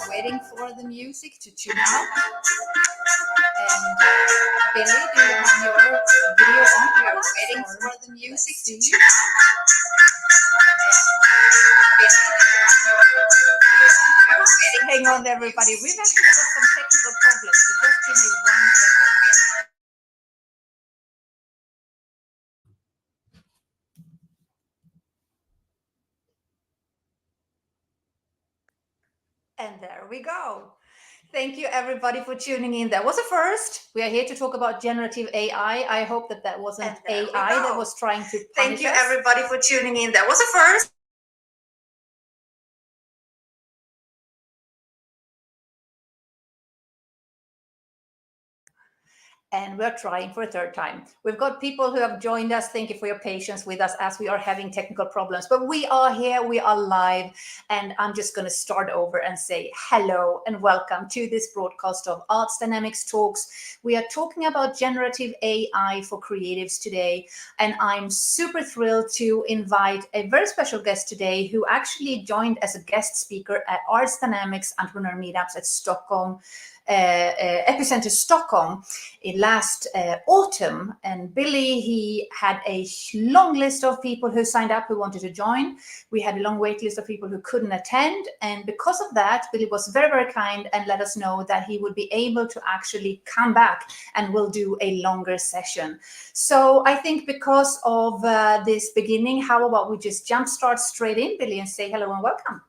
waiting for the music to tune up. And Billy, do you have your video on? We're waiting for the music to tune up. Hang on, everybody. We've actually got some technical problems, so just give me 1 second. And there we go. Thank you, everybody, for tuning in. That was a first. We are here to talk about generative AI. I hope that wasn't AI that was trying to punish us. Thank you, everybody, for tuning in. That was a first. And we're trying for a third time. We've got people who have joined us. Thank you for your patience with us as we are having technical problems. But we are here, we are live, and I'm just going to start over and say hello and welcome to this broadcast of Arts Dynamics Talks. We are talking about generative AI for creatives today, and I'm super thrilled to invite a very special guest today who actually joined as a guest speaker at Arts Dynamics Entrepreneur Meetups at Stockholm. Epicenter Stockholm in last autumn, and Billy, he had a long list of people who signed up who wanted to join. We had a long wait list of people who couldn't attend, and because of that, Billy was very, very kind and let us know that he would be able to actually come back and we'll do a longer session. So I think because of this beginning, how about we just jumpstart straight in, Billy, and say hello and welcome.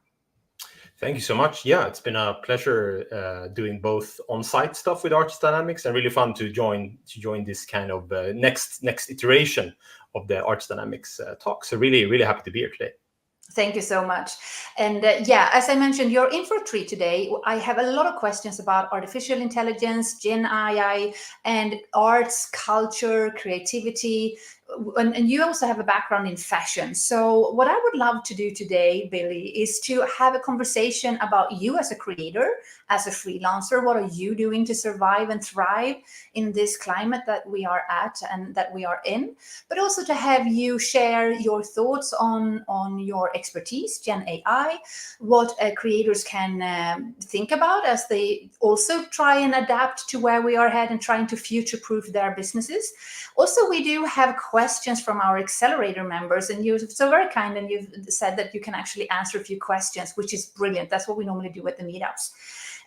Thank you so much. Yeah, it's been a pleasure doing both on-site stuff with Arts Dynamics and really fun to join this kind of next iteration of the Arts Dynamics talk. So really happy to be here today. Thank you so much. And yeah, as I mentioned, you're in for a treat today. I have a lot of questions about artificial intelligence, Gen AI, and arts, culture, creativity. And you also have a background in fashion. So what I would love to do today, Billy, is to have a conversation about you as a creator, as a freelancer. What are you doing to survive and thrive in this climate that we are at and that we are in? But also to have you share your thoughts on your expertise, Gen AI, what creators can think about as they also try and adapt to where we are headed and trying to future-proof their businesses. Also, we do have questions from our accelerator members, and you're so very kind, and you've said that you can actually answer a few questions, which is brilliant. That's what we normally do at the meetups.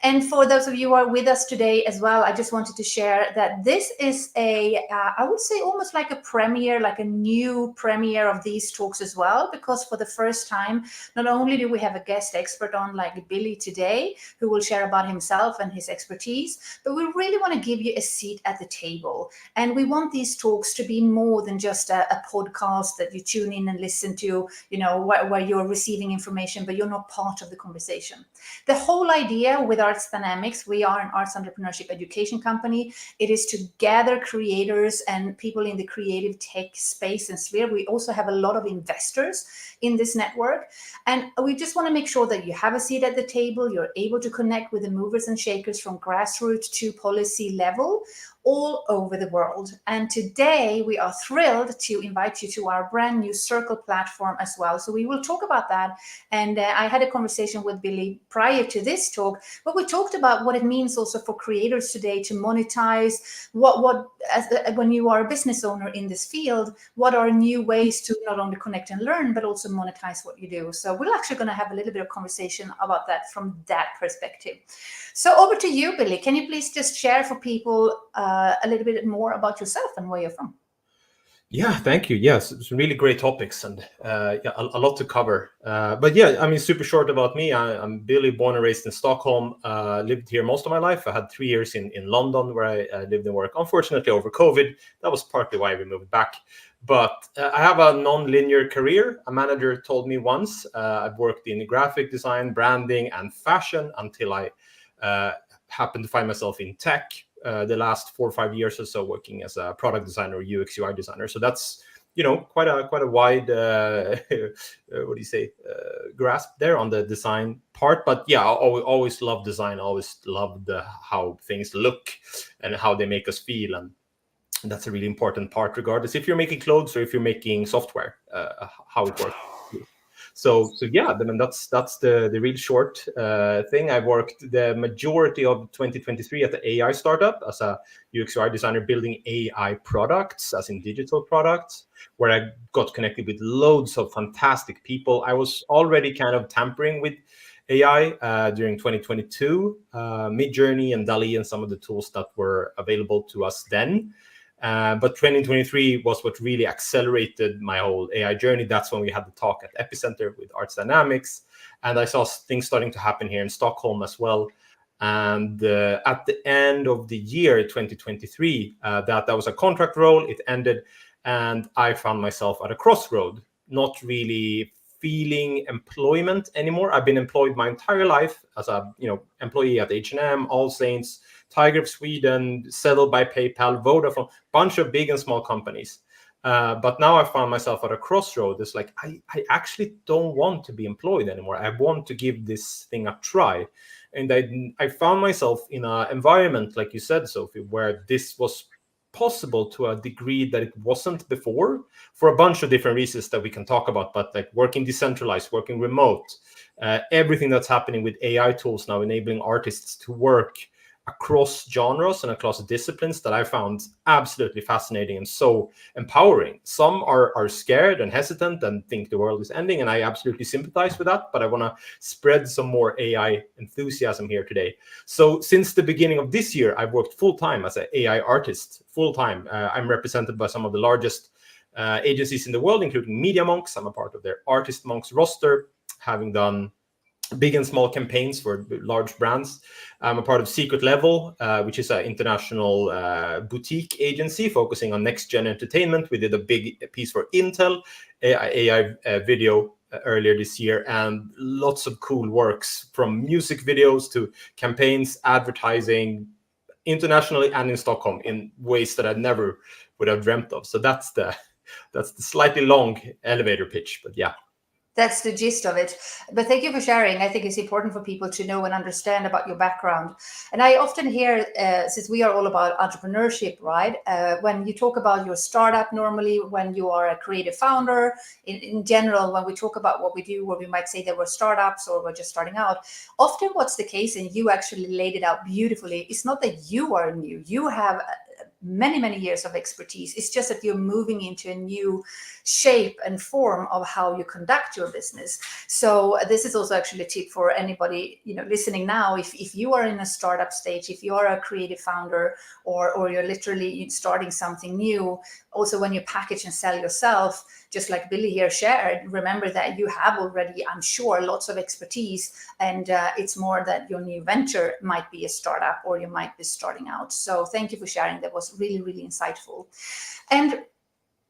And for those of you who are with us today as well, I just wanted to share that this is I would say almost like a premiere, like a new premiere of these talks as well, because for the first time, not only do we have a guest expert on like Billy today, who will share about himself and his expertise, but we really want to give you a seat at the table. And we want these talks to be more than just a podcast that you tune in and listen to, you know, where you're receiving information, but you're not part of the conversation. The whole idea with Arts Dynamics, we are an arts entrepreneurship education company. It is to gather creators and people in the creative tech space and sphere. We also have a lot of investors in this network. And we just want to make sure that you have a seat at the table, you're able to connect with the movers and shakers from grassroots to policy level all over the world. And today we are thrilled to invite you to our brand new Circle platform as well. So we will talk about that. And I had a conversation with Billy prior to this talk, but we talked about what it means also for creators today to monetize when you are a business owner in this field, what are new ways to not only connect and learn, but also monetize what you do. So we're actually going to have a little bit of conversation about that from that perspective. So over to you, Billy. Can you please just share for people a little bit more about yourself and where you're from? Yeah, thank you. Yes, some really great topics and a lot to cover. But yeah, I mean, super short about me. I'm Billy, born and raised in Stockholm. Lived here most of my life. I had 3 years in London where I lived and worked. Unfortunately, over COVID, that was partly why we moved back. But I have a non-linear career. A manager told me once I've worked in graphic design, branding, and fashion until I happened to find myself in tech. The last 4 or 5 years or so working as a product designer, UX UI designer. So that's, you know, quite a wide grasp there on the design part. But yeah, I always loved design. Always loved how things look and how they make us feel, and that's a really important part, regardless if you're making clothes or if you're making software, how it works. So yeah, I mean, that's the real short thing. I worked the majority of 2023 at the AI startup as a UX UI designer, building AI products, as in digital products, where I got connected with loads of fantastic people. I was already kind of tampering with AI during 2022, Midjourney and DALL-E and some of the tools that were available to us then. But 2023 was what really accelerated my whole AI journey. That's when we had the talk at Epicenter with Arts Dynamics. And I saw things starting to happen here in Stockholm as well. And at the end of the year 2023, that was a contract role. It ended, and I found myself at a crossroad, not really feeling employment anymore. I've been employed my entire life as a employee at H&M, All Saints, Tiger of Sweden, settled by PayPal, Vodafone, bunch of big and small companies. But now I found myself at a crossroad. It's like, I actually don't want to be employed anymore. I want to give this thing a try. And I found myself in an environment, like you said, Sofie, where this was possible to a degree that it wasn't before, for a bunch of different reasons that we can talk about. But like working decentralized, working remote, everything that's happening with AI tools now enabling artists to work across genres and across disciplines, that I found absolutely fascinating and so empowering. Some are scared and hesitant and think the world is ending, and I absolutely sympathize with that, but I want to spread some more AI enthusiasm here today. So since the beginning of this year, I've worked full-time as an AI artist, full-time. I'm represented by some of the largest agencies in the world, including Media Monks. I'm a part of their Artist Monks roster, having done big and small campaigns for large brands. I'm a part of Secret Level, which is an international boutique agency focusing on next-gen entertainment. We did a big piece for Intel, AI video earlier this year, and lots of cool works from music videos to campaigns, advertising, internationally and in Stockholm in ways that I never would have dreamt of. So that's the slightly long elevator pitch, but yeah. That's the gist of it. But thank you for sharing. I think it's important for people to know and understand about your background. And I often hear, since we are all about entrepreneurship, right? When you talk about your startup, normally when you are a creative founder, in general, when we talk about what we do, where we might say that we're startups or we're just starting out, often what's the case, and you actually laid it out beautifully, it's not that you are new. You have many years of expertise. It's just that you're moving into a new shape and form of how you conduct your business. So this is also actually a tip for anybody listening now. If you are in a startup stage, if you are a creative founder, or you're literally starting something new, also when you package and sell yourself, just like Billy here shared, remember that you have already, I'm sure, lots of expertise, and it's more that your new venture might be a startup or you might be starting out. So thank you for sharing. That was really insightful. And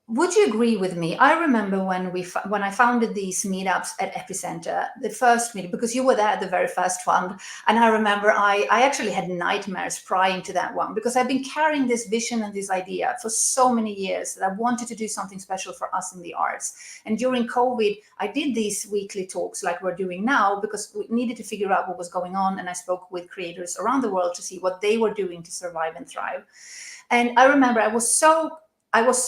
would you agree with me? I remember when I founded these meetups at Epicenter, the first meetup, because you were there at the very first one, and I remember I actually had nightmares prior to that one, because I've been carrying this vision and this idea for so many years that I wanted to do something special for us in the arts. And during COVID, I did these weekly talks like we're doing now, because we needed to figure out what was going on, and I spoke with creators around the world to see what they were doing to survive and thrive. And I remember I was so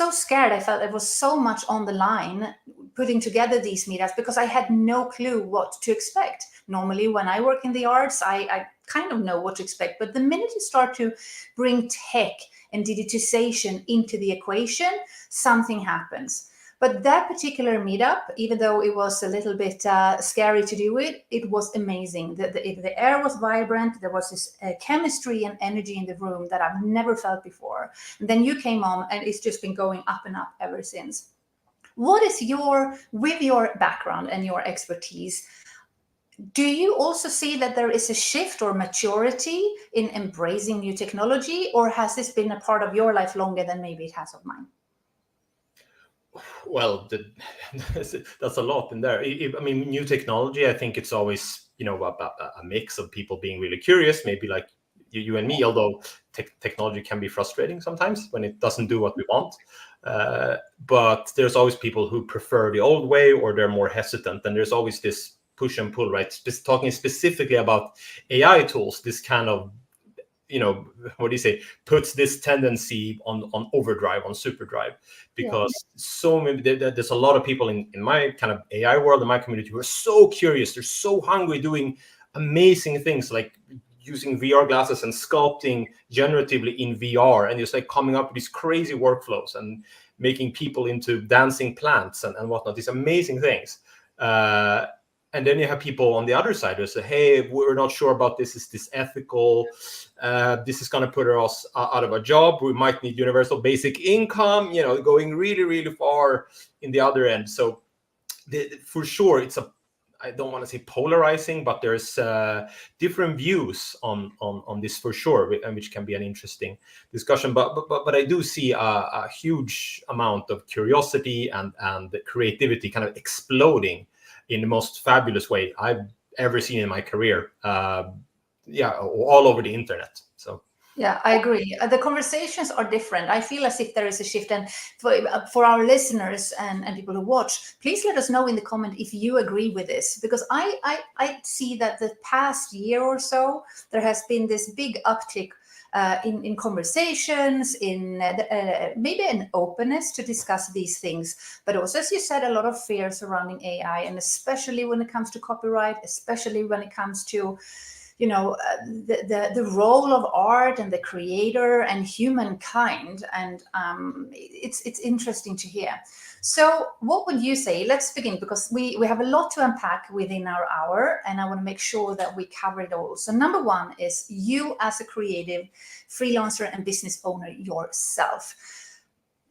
scared. I felt there was so much on the line putting together these meetups, because I had no clue what to expect. Normally, when I work in the arts, I kind of know what to expect. But the minute you start to bring tech and digitization into the equation, something happens. But that particular meetup, even though it was a little bit scary to do it, it was amazing. The air was vibrant. There was this chemistry and energy in the room that I've never felt before. And then you came on, and it's just been going up and up ever since. What is with your background and your expertise, do you also see that there is a shift or maturity in embracing new technology, or has this been a part of your life longer than maybe it has of mine? Well, that's a lot in there. I mean, new technology, I think it's always, a mix of people being really curious, maybe like you and me, although technology can be frustrating sometimes when it doesn't do what we want. But there's always people who prefer the old way, or they're more hesitant. And there's always this push and pull, right? Talking specifically about AI tools, this kind of what do you say, puts this tendency on overdrive, on superdrive, because so many, there's a lot of people in my kind of AI world, in my community, who are so curious, they're so hungry, doing amazing things like using VR glasses and sculpting generatively in VR, and just like coming up with these crazy workflows and making people into dancing plants and whatnot, these amazing things. And then you have people on the other side who say, hey, we're not sure about this. Is this ethical? This is going to put us out of a job. We might need universal basic income, going really, really far in the other end. So for sure, it's I don't want to say polarizing, but there's different views on this for sure, and which can be an interesting discussion. But I do see a huge amount of curiosity and creativity kind of exploding in the most fabulous way I've ever seen in my career. All over the internet. So. Yeah, I agree. The conversations are different. I feel as if there is a shift. And for our listeners and people who watch, please let us know in the comment if you agree with this. Because I see that the past year or so, there has been this big uptick in conversations, in maybe an openness to discuss these things. But also, as you said, a lot of fear surrounding AI, and especially when it comes to copyright, especially when it comes to the role of art and the creator and humankind, and it's interesting to hear. So what would you say? Let's begin, because we have a lot to unpack within our hour, and I want to make sure that we cover it all. So number one is you as a creative freelancer and business owner yourself.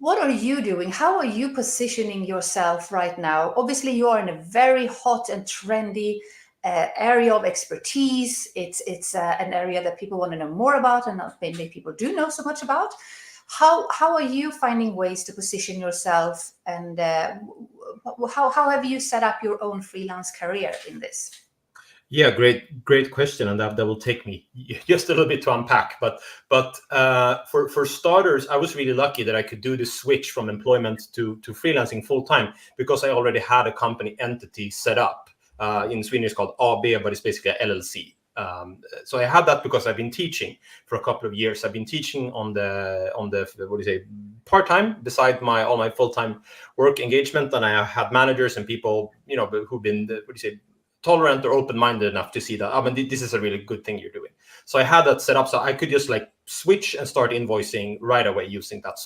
What are you doing? How are you positioning yourself right now? Obviously, you are in a very hot and trendy area of expertise. It's an area that people want to know more about, and not maybe people do know so much about. How are you finding ways to position yourself, and how have you set up your own freelance career in this? Yeah, great question, and that will take me just a little bit to unpack. But for starters, I was really lucky that I could do the switch from employment to freelancing full time, because I already had a company entity set up. In Sweden, it's called AB, but it's basically a LLC. So I had that because I've been teaching for a couple of years. I've been teaching on the what do you say, part-time, beside all my full-time work engagement, and I had managers and people who've been tolerant or open-minded enough to see that this is a really good thing you're doing. So I had that set up so I could just like switch and start invoicing right away using that.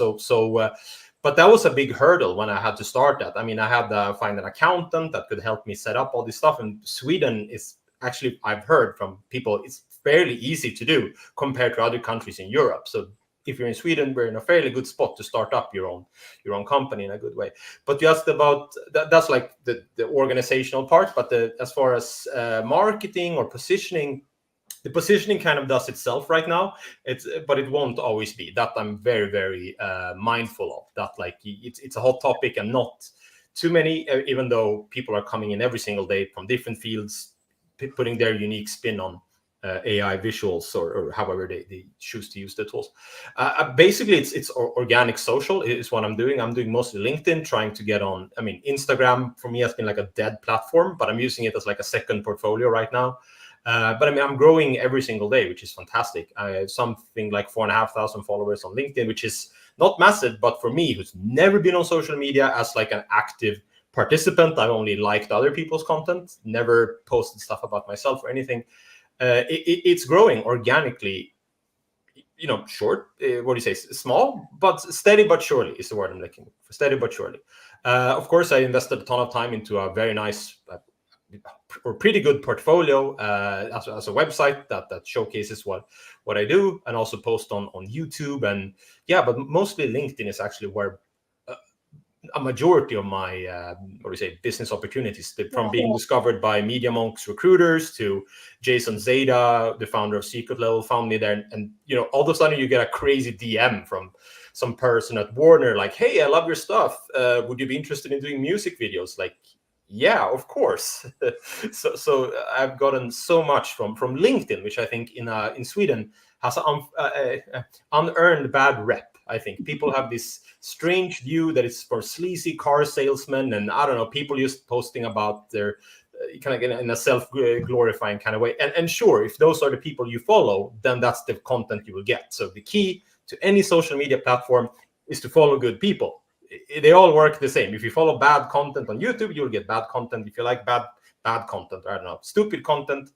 But that was a big hurdle when I had to start that. I mean, I had to find an accountant that could help me set up all this stuff. And Sweden is actually, I've heard from people, it's fairly easy to do compared to other countries in Europe. So if you're in Sweden, we're in a fairly good spot to start up your own company in a good way. But you asked about that's like the organizational part. But as far as marketing or positioning, the positioning kind of does itself right now. But it won't always be that. I'm very, very mindful of that. Like it's a hot topic, and not too many, even though people are coming in every single day from different fields, putting their unique spin on AI visuals or however they choose to use the tools. Basically, it's organic social is what I'm doing. I'm doing mostly LinkedIn, trying to get on. I mean, Instagram for me has been like a dead platform, but I'm using it as like a second portfolio right now. But I mean, I'm growing every single day, which is fantastic. I have something like 4,500 followers on LinkedIn, which is not massive, but for me, who's never been on social media as like an active participant, I've only liked other people's content, never posted stuff about myself or anything. It's growing organically, short, what do you say, small, but steady but surely is the word I'm looking for, steady but surely. Of course, I invested a ton of time into a very nice or pretty good portfolio as a website that showcases what I do, and also post on YouTube. And yeah, but mostly LinkedIn is actually where a majority of my business opportunities, from being discovered by Media Monks recruiters to Jason Zeta, the founder of Secret Level, found me there. And all of a sudden you get a crazy DM from some person at Warner, like, hey, I love your stuff. Would you be interested in doing music videos? Like, yeah, of course. so I've gotten so much from LinkedIn, which I think in Sweden has an unearned bad rep. I think people have this strange view that it's for sleazy car salesmen, and I don't know, people just posting about their kind of in a self-glorifying kind of way. And sure, if those are the people you follow, then that's the content you will get. So the key to any social media platform is to follow good people. They all work the same. If you follow bad content on YouTube, you'll get bad content. If you like bad content, I don't know, stupid content,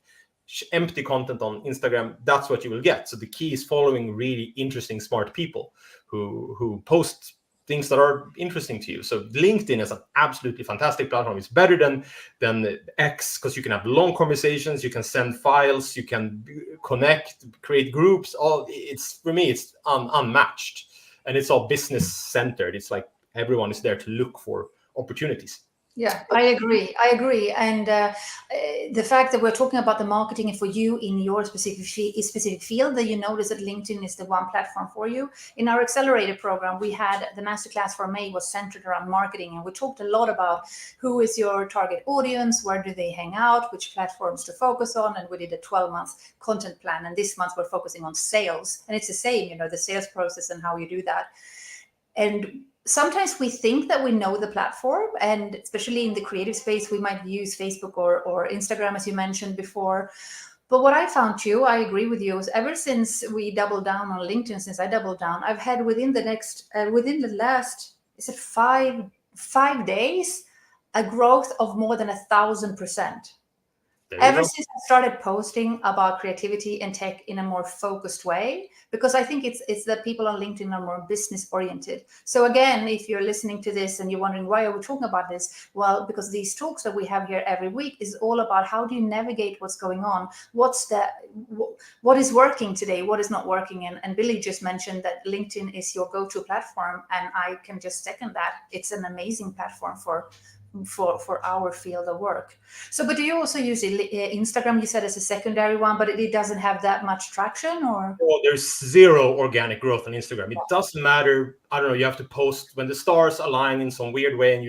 empty content on Instagram, that's what you will get. So the key is following really interesting, smart people who post things that are interesting to you. So LinkedIn is an absolutely fantastic platform. It's better than X because you can have long conversations, you can send files, you can connect, create groups. For me, it's unmatched, and it's all business centered. It's like everyone is there to look for opportunities. Yeah, I agree. And the fact that we're talking about the marketing for you in your specific field, that you notice that LinkedIn is the one platform for you. In our accelerator program, we had the masterclass for May was centered around marketing, and we talked a lot about who is your target audience, where do they hang out, which platforms to focus on, and we did a 12-month content plan. And this month we're focusing on sales, and it's the same, the sales process and how you do that. And sometimes we think that we know the platform, and especially in the creative space, we might use Facebook or Instagram, as you mentioned before. But what I found too, I agree with you, is ever since we doubled down on LinkedIn, since I doubled down, I've had within the last, is it 5 days, a growth of more than 1,000%. Ever since I started posting about creativity and tech in a more focused way, because I think it's that people on LinkedIn are more business oriented. So again, if you're listening to this and you're wondering why are we talking about this, well, because these talks that we have here every week is all about how do you navigate what's going on, what is working today, what is not working, and Billy just mentioned that LinkedIn is your go-to platform, and I can just second that. It's an amazing platform for our field of work. So, but do you also use Instagram? You said as a secondary one, but it doesn't have that much traction, or? Well, there's zero organic growth on Instagram. It doesn't matter. I don't know. You have to post when the stars align in some weird way, and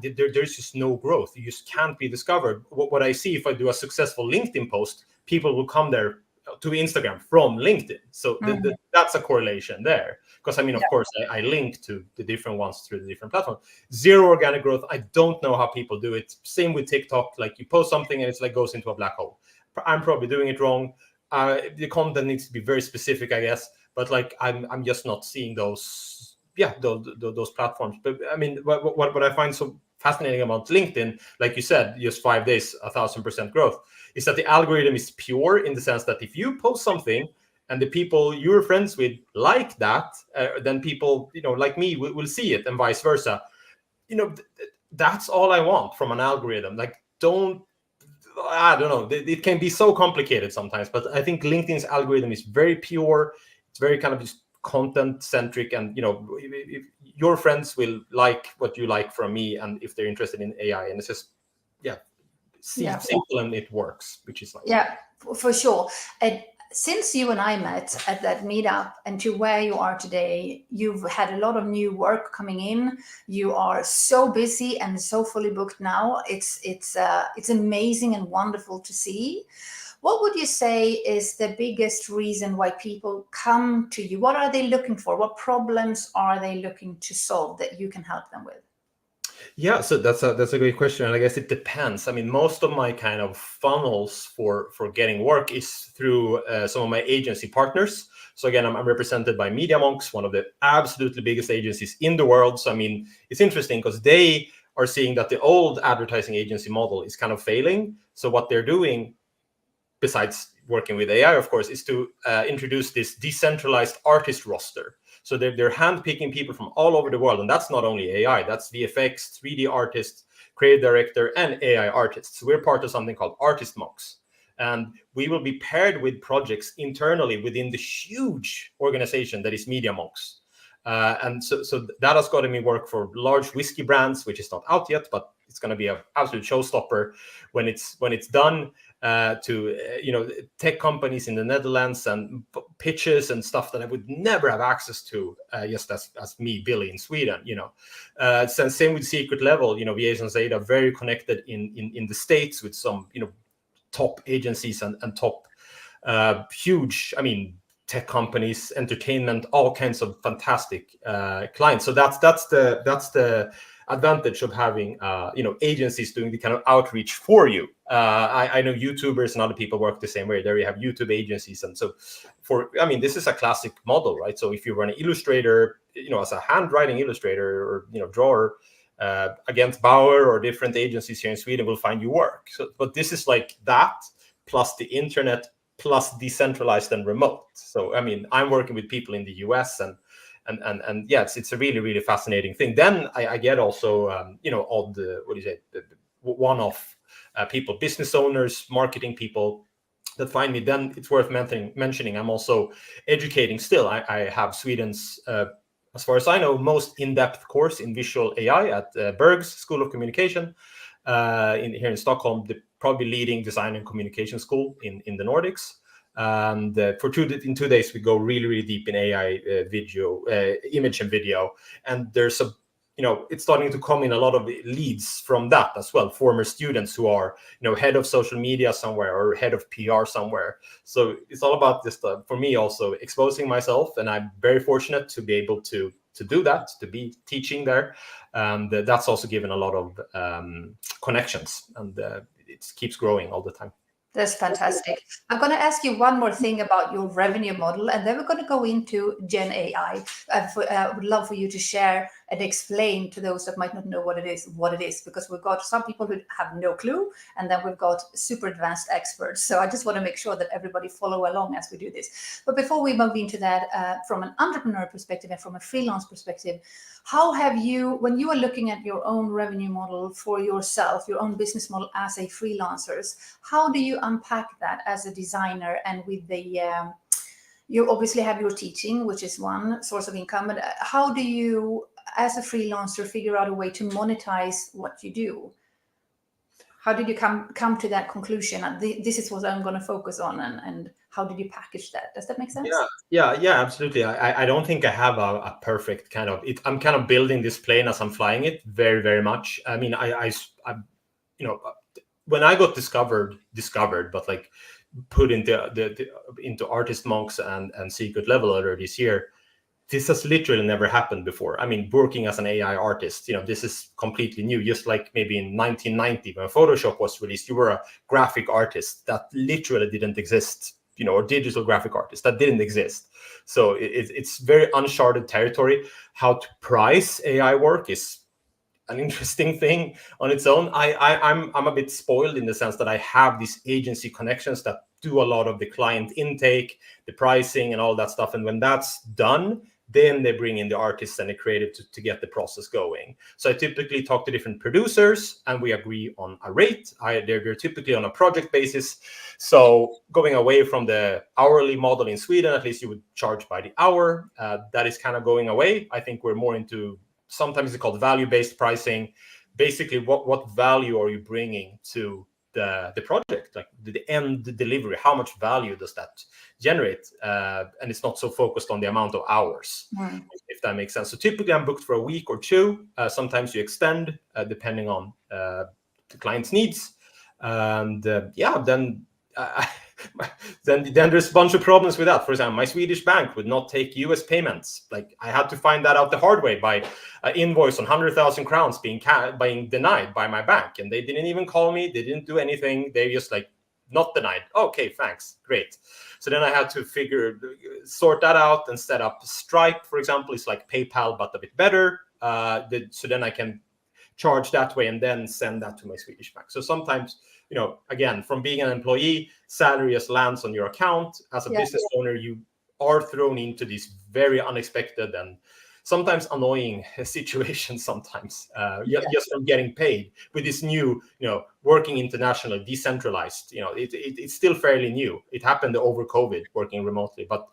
there's just no growth. You just can't be discovered. What I see, if I do a successful LinkedIn post, people will come there to Instagram from LinkedIn. So that's a correlation there. Because of course, I link to the different ones through the different platforms. Zero organic growth. I don't know how people do it. Same with TikTok. Like you post something and it's like goes into a black hole. I'm probably doing it wrong. The content needs to be very specific, I guess. But like I'm just not seeing those platforms. But what I find so fascinating about LinkedIn, like you said, just 5 days, 1,000% growth, is that the algorithm is pure in the sense that if you post something and the people you're friends with like that, then people, like me, will see it, and vice versa. That's all I want from an algorithm. Like, I don't know. It can be so complicated sometimes, but I think LinkedIn's algorithm is very pure. It's very kind of just content centric, and if your friends will like what you like from me, and if they're interested in AI, and it's just simple and it works, which is nice. Yeah, for sure. And since you and I met at that meetup and to where you are today, you've had a lot of new work coming in. You are so busy and so fully booked now. It's amazing and wonderful to see. What would you say is the biggest reason why people come to you? What are they looking for? What problems are they looking to solve that you can help them with? Yeah, so that's a great question, and I guess it depends. Most of my kind of funnels for getting work is through some of my agency partners. So again, I'm represented by Media Monks, one of the absolutely biggest agencies in the world. So it's interesting because they are seeing that the old advertising agency model is kind of failing. So what they're doing, besides working with AI, of course, is to introduce this decentralized artist roster. So they're handpicking people from all over the world. And that's not only AI, that's VFX, 3D artists, creative director, and AI artists. So we're part of something called Artist Monks. And we will be paired with projects internally within the huge organization that is Media Monks. And so that has gotten me work for large whiskey brands, which is not out yet, but it's going to be an absolute showstopper when it's done. To tech companies in the Netherlands, and pitches and stuff that I would never have access to just as me, Billy, in Sweden. Same with Secret Level. VA and Zeta very connected in the States with some top agencies and top huge tech companies, entertainment, all kinds of fantastic clients. So that's the advantage of having agencies doing the kind of outreach for you. I know YouTubers and other people work the same way. There you have YouTube agencies, and so this is a classic model, right? So if you were an illustrator, as a handwriting illustrator or drawer, against Bauer or different agencies here in Sweden will find you work. So, but this is like that plus the internet plus decentralized and remote. So I'm working with people in the US and yeah, it's a really, really fascinating thing. Then I get also all the one-off people, business owners, marketing people that find me. Then it's worth mentioning I'm also educating still. I have Sweden's as far as I know, most in-depth course in visual AI at Berg's School of Communication here in Stockholm, the probably leading design and communication school in the Nordics. And in 2 days, we go really, really deep in AI video, image and video. And there's it's starting to come in a lot of leads from that as well. Former students who are, head of social media somewhere or head of PR somewhere. So it's all about this for me also exposing myself, and I'm very fortunate to be able to do that, to be teaching there, and that's also given a lot of connections, and it keeps growing all the time. That's fantastic. I'm going to ask you one more thing about your revenue model, and then we're going to go into Gen AI. I would love for you to share and explain to those that might not know what it is, because we've got some people who have no clue, and then we've got super advanced experts. So I just want to make sure that everybody follow along as we do this. But before we move into that, from an entrepreneur perspective and from a freelance perspective, how have you, when you are looking at your own revenue model for yourself, your own business model as a freelancer, how do you unpack that as a designer? And with the, you obviously have your teaching, which is one source of income, but how do you, as a freelancer, figure out a way to monetize what you do? How did you come to that conclusion? This is what I'm going to focus on, and how did you package that? Does that make sense? Yeah, absolutely. I don't think I have a perfect kind of it. I'm kind of building this plane as I'm flying it very, very much. I mean, I when I got discovered, but like put into Artist Monks and Secret Level earlier this year, this has literally never happened before. I mean, working as an AI artist, this is completely new. Just like maybe in 1990 when Photoshop was released, you were a graphic artist. That literally didn't exist, or digital graphic artist. That didn't exist. So it's very uncharted territory. How to price AI work is an interesting thing on its own. I'm a bit spoiled in the sense that I have these agency connections that do a lot of the client intake, the pricing and all that stuff. And when that's done, then they bring in the artists and the creative to get the process going. So I typically talk to different producers and we agree on a rate. They're typically on a project basis. So going away from the hourly model in Sweden, at least you would charge by the hour. That is kind of going away. I think we're more into, sometimes it's called value-based pricing. Basically, what value are you bringing to the project, like the end delivery? How much value does that generate? And it's not so focused on the amount of hours, if that makes sense. So typically I'm booked for a week or two. Sometimes you extend depending on the client's needs. And then there's a bunch of problems with that. For example, my Swedish bank would not take US payments. Like I had to find that out the hard way by an invoice on 100,000 crowns being denied by my bank. And they didn't even call me. They didn't do anything. They just like, not denied. Okay, thanks. Great. So then I had to sort that out and set up Stripe, for example. It's like PayPal, but a bit better. So then I can charge that way and then send that to my Swedish bank. So sometimes, again, from being an employee, salary just lands on your account. As a business owner, you are thrown into these very unexpected and sometimes annoying situations sometimes, just from getting paid with this new, working internationally, decentralized, it's still fairly new. It happened over COVID, working remotely, but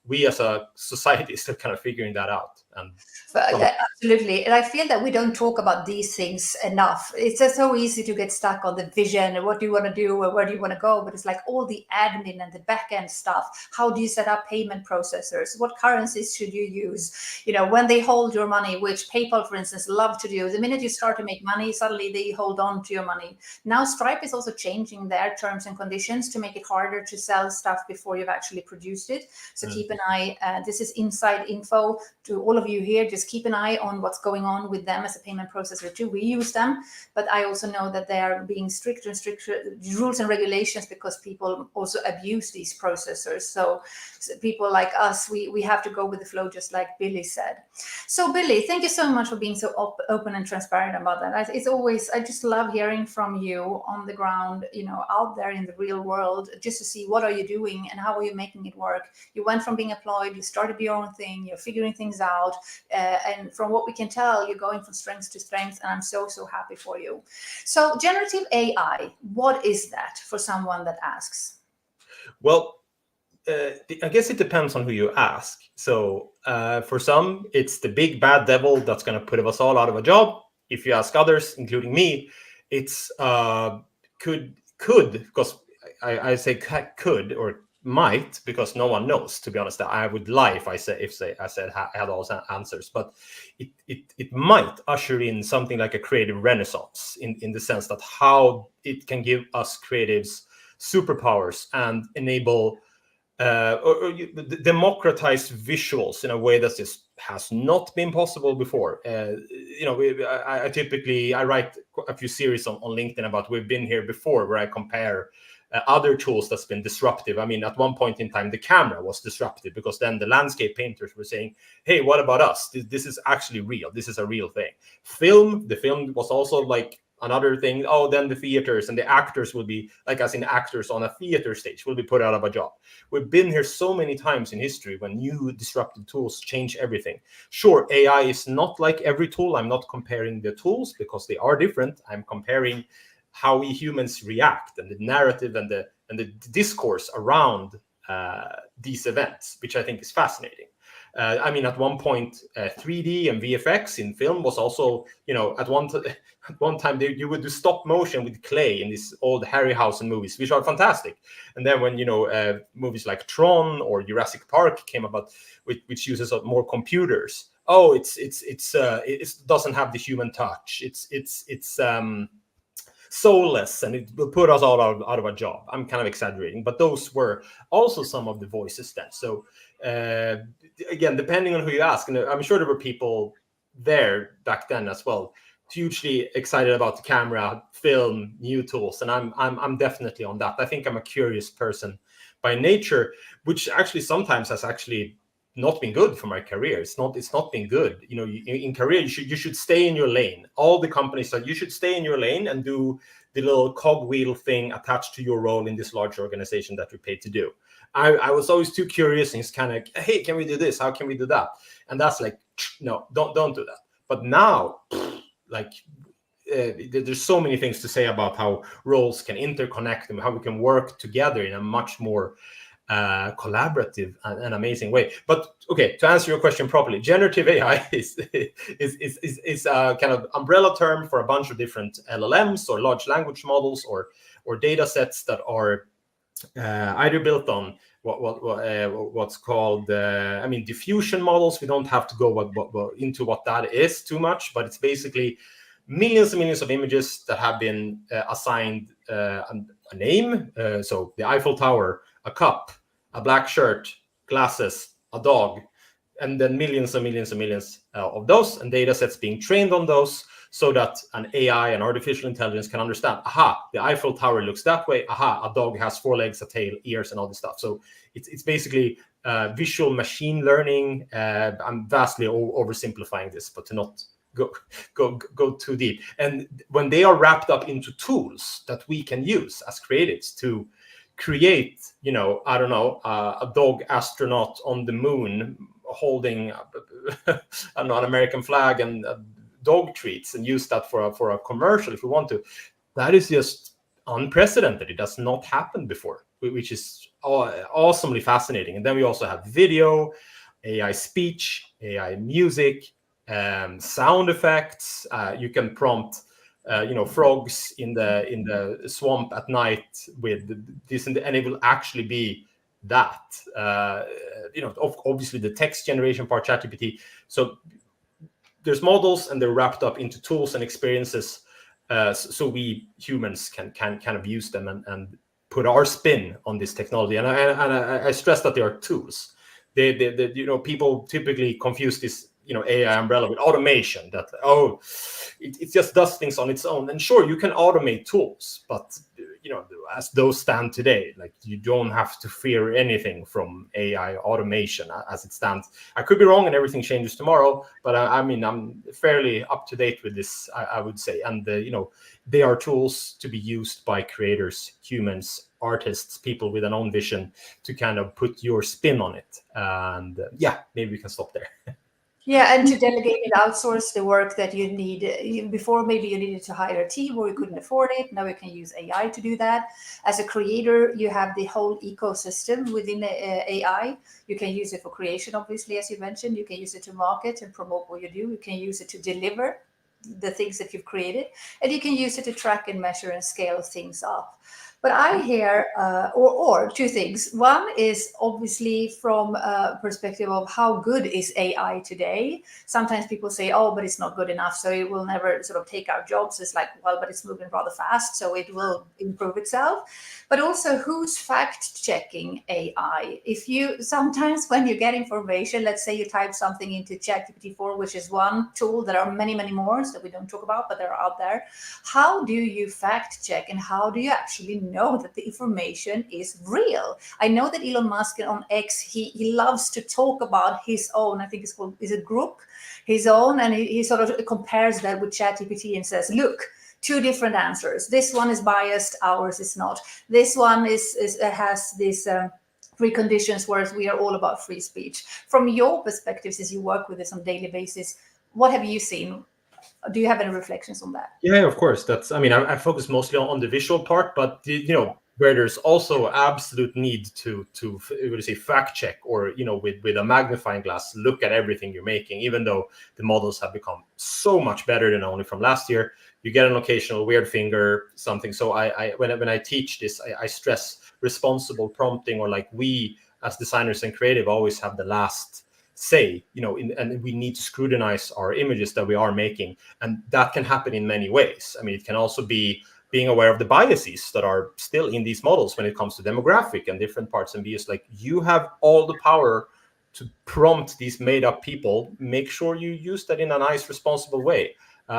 we as a society is still kind of figuring that out. And absolutely. And I feel that we don't talk about these things enough. It's just so easy to get stuck on the vision and what do you want to do or where do you want to go? But it's like all the admin and the back end stuff. How do you set up payment processors? What currencies should you use? When they hold your money, which PayPal, for instance, love to do. The minute you start to make money, suddenly they hold on to your money. Now Stripe is also changing their terms and conditions to make it harder to sell stuff before you've actually produced it. So keep an eye. This is inside info to all of you here. Just keep an eye on what's going on with them as a payment processor too. We use them, but I also know that they are being stricter and stricter rules and regulations because people also abuse these processors. So people like us, we have to go with the flow, just like Billy said. So Billy, thank you so much for being so open and transparent about that. It's always, I just love hearing from you on the ground, out there in the real world, just to see what are you doing and how are you making it work. You went from being employed, you started your own thing, you're figuring things out, and from what we can tell, you're going from strength to strength, and I'm so happy for you. So generative AI, what is that for someone that asks? Well, I guess it depends on who you ask. So for some, it's the big bad devil that's going to put us all out of a job. If you ask others, including me, it's could, because I say could or might, because no one knows. To be honest, I would lie if I said I had all those answers. But it might usher in something like a creative renaissance in the sense that how it can give us creatives superpowers and enable or democratize visuals in a way that just has not been possible before. I write a few series on LinkedIn about we've been here before, where I compare other tools that's been disruptive. I mean, at one point in time, the camera was disruptive because then the landscape painters were saying, hey, what about us? This is actually real. This is a real thing. The film was also like another thing. Oh, then the theaters and the actors will be, like as in actors on a theater stage, will be put out of a job. We've been here so many times in history when new disruptive tools change everything. Sure, AI is not like every tool. I'm not comparing the tools because they are different. I'm comparing how we humans react and the narrative and the discourse around these events, which I think is fascinating. I mean, at one point, 3D and VFX in film was also, at one time you would do stop motion with clay in these old Harryhausen movies, which are fantastic. And then when movies like Tron or Jurassic Park came about, which uses more computers, it doesn't have the human touch. It's soulless, and it will put us all out of a job. I'm kind of exaggerating, but those were also some of the voices then. So again, depending on who you ask, and I'm sure there were people there back then as well, hugely excited about the camera, film, new tools, and I'm definitely on that. I think I'm a curious person by nature, which actually sometimes has actually not been good for my career. It's not been good. In career, you should stay in your lane. All the companies said you should stay in your lane and do the little cogwheel thing attached to your role in this large organization that you're paid to do. I was always too curious, and it's kind of like, hey, can we do this? How can we do that? And that's like, no, don't do that. But now, there's so many things to say about how roles can interconnect and how we can work together in a much more collaborative and amazing way. But okay, to answer your question properly, generative AI is a kind of umbrella term for a bunch of different LLMs or large language models or data sets that are either built on what's called diffusion models. We don't have to go into what that is too much, but it's basically millions and millions of images that have been assigned a name. So the Eiffel Tower, a cup, a black shirt, glasses, a dog, and then millions and millions and millions of those, and data sets being trained on those, so that an AI, an artificial intelligence, can understand, aha, the Eiffel Tower looks that way, aha, a dog has 4 legs, a tail, ears, and all this stuff. So it's basically visual machine learning. I'm vastly oversimplifying this, but to not go too deep. And when they are wrapped up into tools that we can use as creatives to create, a dog astronaut on the moon holding an American flag and dog treats, and use that for a commercial if we want to, that is just unprecedented. It does not happen before, which is awesomely fascinating. And then we also have video, AI speech, AI music, sound effects. You can prompt frogs in the swamp at night with this, and it will actually be that. Obviously the text generation part, ChatGPT. So there's models, and they're wrapped up into tools and experiences so we humans can kind of use them and put our spin on this technology. And I stress that they are tools. They people typically confuse this AI umbrella with automation, that it just does things on its own. And sure, you can automate tools, but as those stand today, like, you don't have to fear anything from AI automation as it stands. I could be wrong and everything changes tomorrow, but I mean, I'm fairly up to date with this, I would say. And they are tools to be used by creators, humans, artists, people with an own vision, to kind of put your spin on it. And maybe we can stop there. Yeah, and to delegate and outsource the work that you need. Before, maybe you needed to hire a team or you couldn't afford it. Now you can use AI to do that. As a creator, you have the whole ecosystem within AI. You can use it for creation, obviously, as you mentioned. You can use it to market and promote what you do. You can use it to deliver the things that you've created. And you can use it to track and measure and scale things up. But I hear, or two things. One is obviously from a perspective of how good is AI today. Sometimes people say, oh, but it's not good enough, so it will never sort of take our jobs. It's like, well, but it's moving rather fast, so it will improve itself. But also, who's fact checking AI? If you, sometimes when you get information, let's say you type something into ChatGPT-4, which is one tool, there are many, many more that we don't talk about, but they're out there. How do you fact check, and how do you actually know that the information is real? I know that Elon Musk on X, he loves to talk about his own, I think it's called, is it Group? His own, and he sort of compares that with ChatGPT and says, look, two different answers. This one is biased, ours is not. This one has this preconditions, whereas we are all about free speech. From your perspective, since you work with this on a daily basis, what have you seen? Do you have any reflections on that? Yeah, of course. That's, I mean, I focus mostly on the visual part, but where there's also absolute need to fact check, or with a magnifying glass, look at everything you're making. Even though the models have become so much better than only from last year, you get an occasional weird finger something. So when I teach this, I stress responsible prompting, or like, we as designers and creative always have the last say, and we need to scrutinize our images that we are making. And that can happen in many ways. I mean, it can also be being aware of the biases that are still in these models when it comes to demographic and different parts. And be just like, you have all the power to prompt these made up people. Make sure you use that in a nice, responsible way.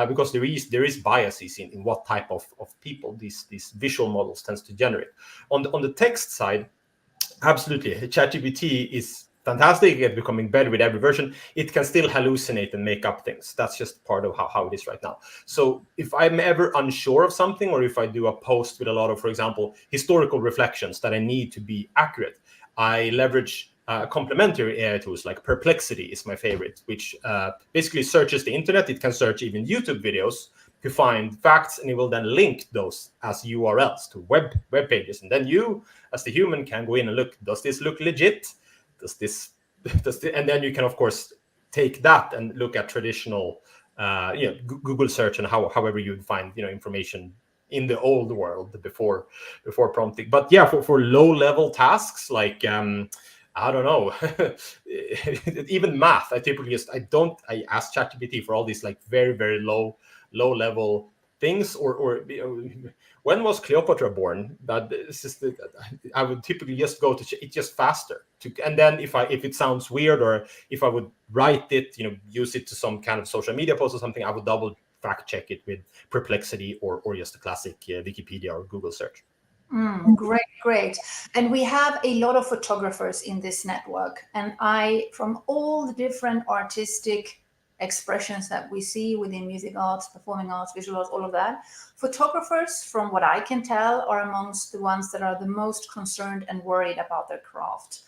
Because there is biases in what type of people these visual models tends to generate. On the text side, absolutely, ChatGPT is fantastic. It's becoming better with every version. It can still hallucinate and make up things. That's just part of how it is right now. So if I'm ever unsure of something, or if I do a post with a lot of, for example, historical reflections that I need to be accurate, I leverage complementary AI tools like Perplexity is my favorite, which basically searches the internet. It can search even YouTube videos to find facts, and it will then link those as URLs to web pages. And then you, as the human, can go in and look, does this look legit? And then you can, of course, take that and look at traditional Google search, and however you'd find information in the old world before prompting. But yeah, for low level tasks like I don't know, even math, I typically I ask ChatGPT for all these like very, very low level things, or when was Cleopatra born? That is just, I would typically just go to it's just faster and then if it sounds weird, or if I would write it, use it to some kind of social media post or something, I would double fact check it with Perplexity or just a classic Wikipedia or Google search. Great. And we have a lot of photographers in this network, and from all the different artistic expressions that we see within music arts, performing arts, visual arts, all of that, photographers, from what I can tell, are amongst the ones that are the most concerned and worried about their craft.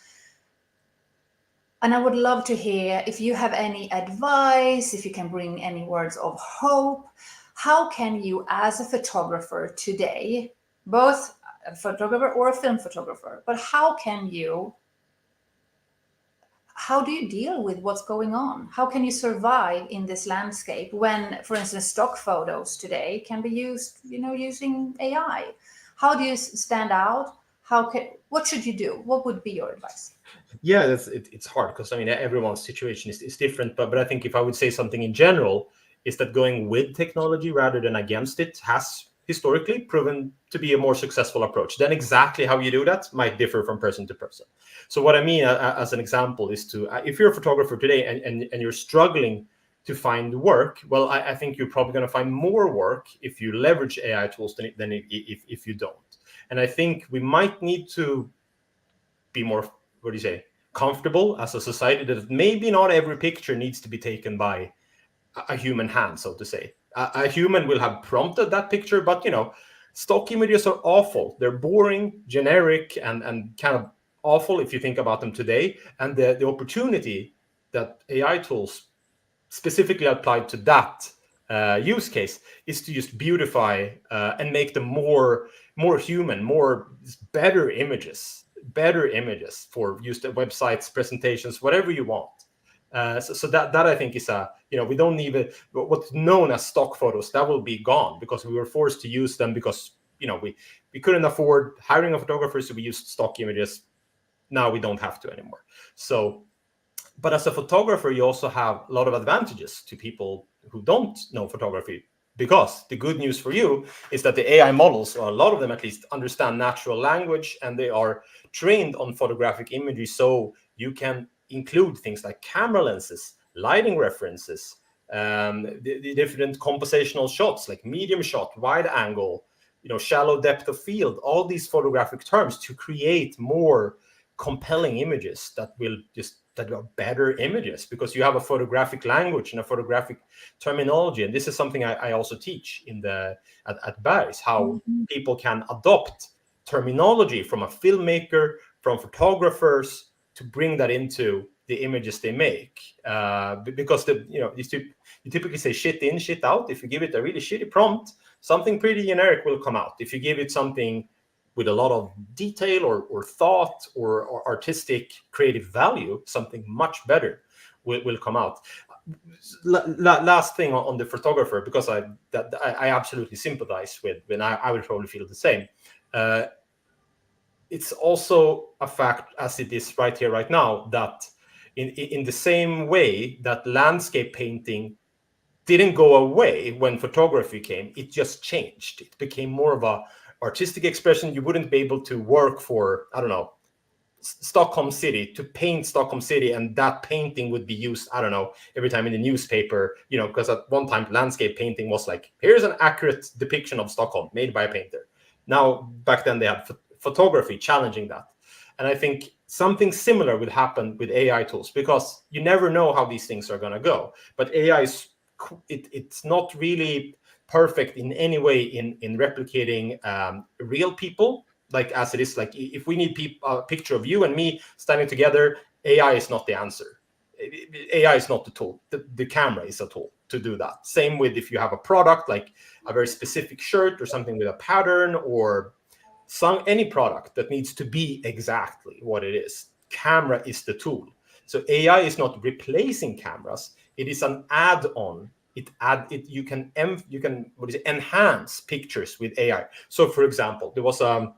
And I would love to hear if you have any advice, if you can bring any words of hope. How can you, as a photographer today, both a photographer or a film photographer, but how do you deal with what's going on? How can you survive in this landscape when, for instance, stock photos today can be used, using AI? How do you stand out? What should you do? What would be your advice? Yeah, it's hard because, I mean, everyone's situation is different. But I think if I would say something in general, is that going with technology rather than against it has historically proven to be a more successful approach. Then exactly how you do that might differ from person to person. So what I mean as an example is to, if you're a photographer today and you're struggling to find work, well, I think you're probably going to find more work if you leverage AI tools than if you don't. And I think we might need to be more, what do you say, comfortable as a society that maybe not every picture needs to be taken by a human hand, so to say. A human will have prompted that picture, but stock images are awful. They're boring, generic, and kind of awful if you think about them today. And the opportunity that AI tools specifically applied to that use case is to just beautify and make them more human, better images for use to websites, presentations, whatever you want. So that I think is we don't need what's known as stock photos. That will be gone because we were forced to use them because we couldn't afford hiring a photographer, so we used stock images. Now we don't have to anymore. So, but as a photographer, you also have a lot of advantages to people who don't know photography, because the good news for you is that the AI models, or a lot of them at least, understand natural language, and they are trained on photographic imagery, so you can include things like camera lenses, lighting references, the different compositional shots like medium shot, wide angle, shallow depth of field, all these photographic terms to create more compelling images that are better images, because you have a photographic language and a photographic terminology. And this is something I also teach at Bergs, how people can adopt terminology from a filmmaker, from photographers, to bring that into the images they make. Because you typically say shit in, shit out. If you give it a really shitty prompt, something pretty generic will come out. If you give it something with a lot of detail or thought or artistic creative value, something much better will come out. Last thing on the photographer, because I absolutely sympathize with, and I would probably feel the same. It's also a fact, as it is right here, right now, that in the same way that landscape painting didn't go away when photography came, it just changed. It became more of a artistic expression. You wouldn't be able to work for, I don't know, Stockholm City, to paint Stockholm City, and that painting would be used, I don't know, every time in the newspaper, because at one time landscape painting was like, here's an accurate depiction of Stockholm made by a painter. Now, back then they had photography challenging that. And I think something similar would happen with AI tools, because you never know how these things are going to go. But AI it's not really perfect in any way in replicating real people, like as it is. Like if we need a picture of you and me standing together, AI is not the answer. AI is not the tool. The camera is a tool to do that. Same with if you have a product, like a very specific shirt or something with a pattern, or any product that needs to be exactly what it is. Camera is the tool. So AI is not replacing cameras. It is an add-on. You can enhance pictures with AI. So, for example, there was a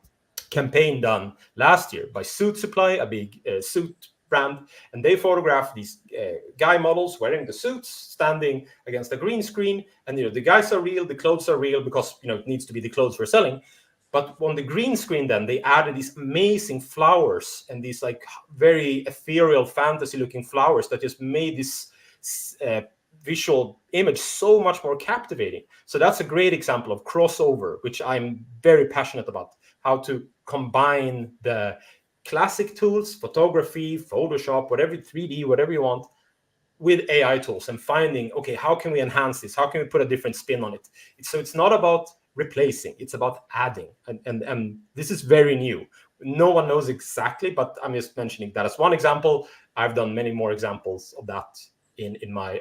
campaign done last year by Suit Supply, a big suit brand, and they photographed these guy models wearing the suits, standing against a green screen, and the guys are real, the clothes are real, because it needs to be the clothes we're selling. But on the green screen, then they added these amazing flowers and these like very ethereal, fantasy-looking flowers that just made this visual image so much more captivating. So that's a great example of crossover, which I'm very passionate about. How to combine the classic tools, photography, Photoshop, whatever, 3D, whatever you want, with AI tools, and finding, okay, how can we enhance this? How can we put a different spin on it? So it's not about replacing, it's about adding. And this is very new. No one knows exactly, but I'm just mentioning that as one example. I've done many more examples of that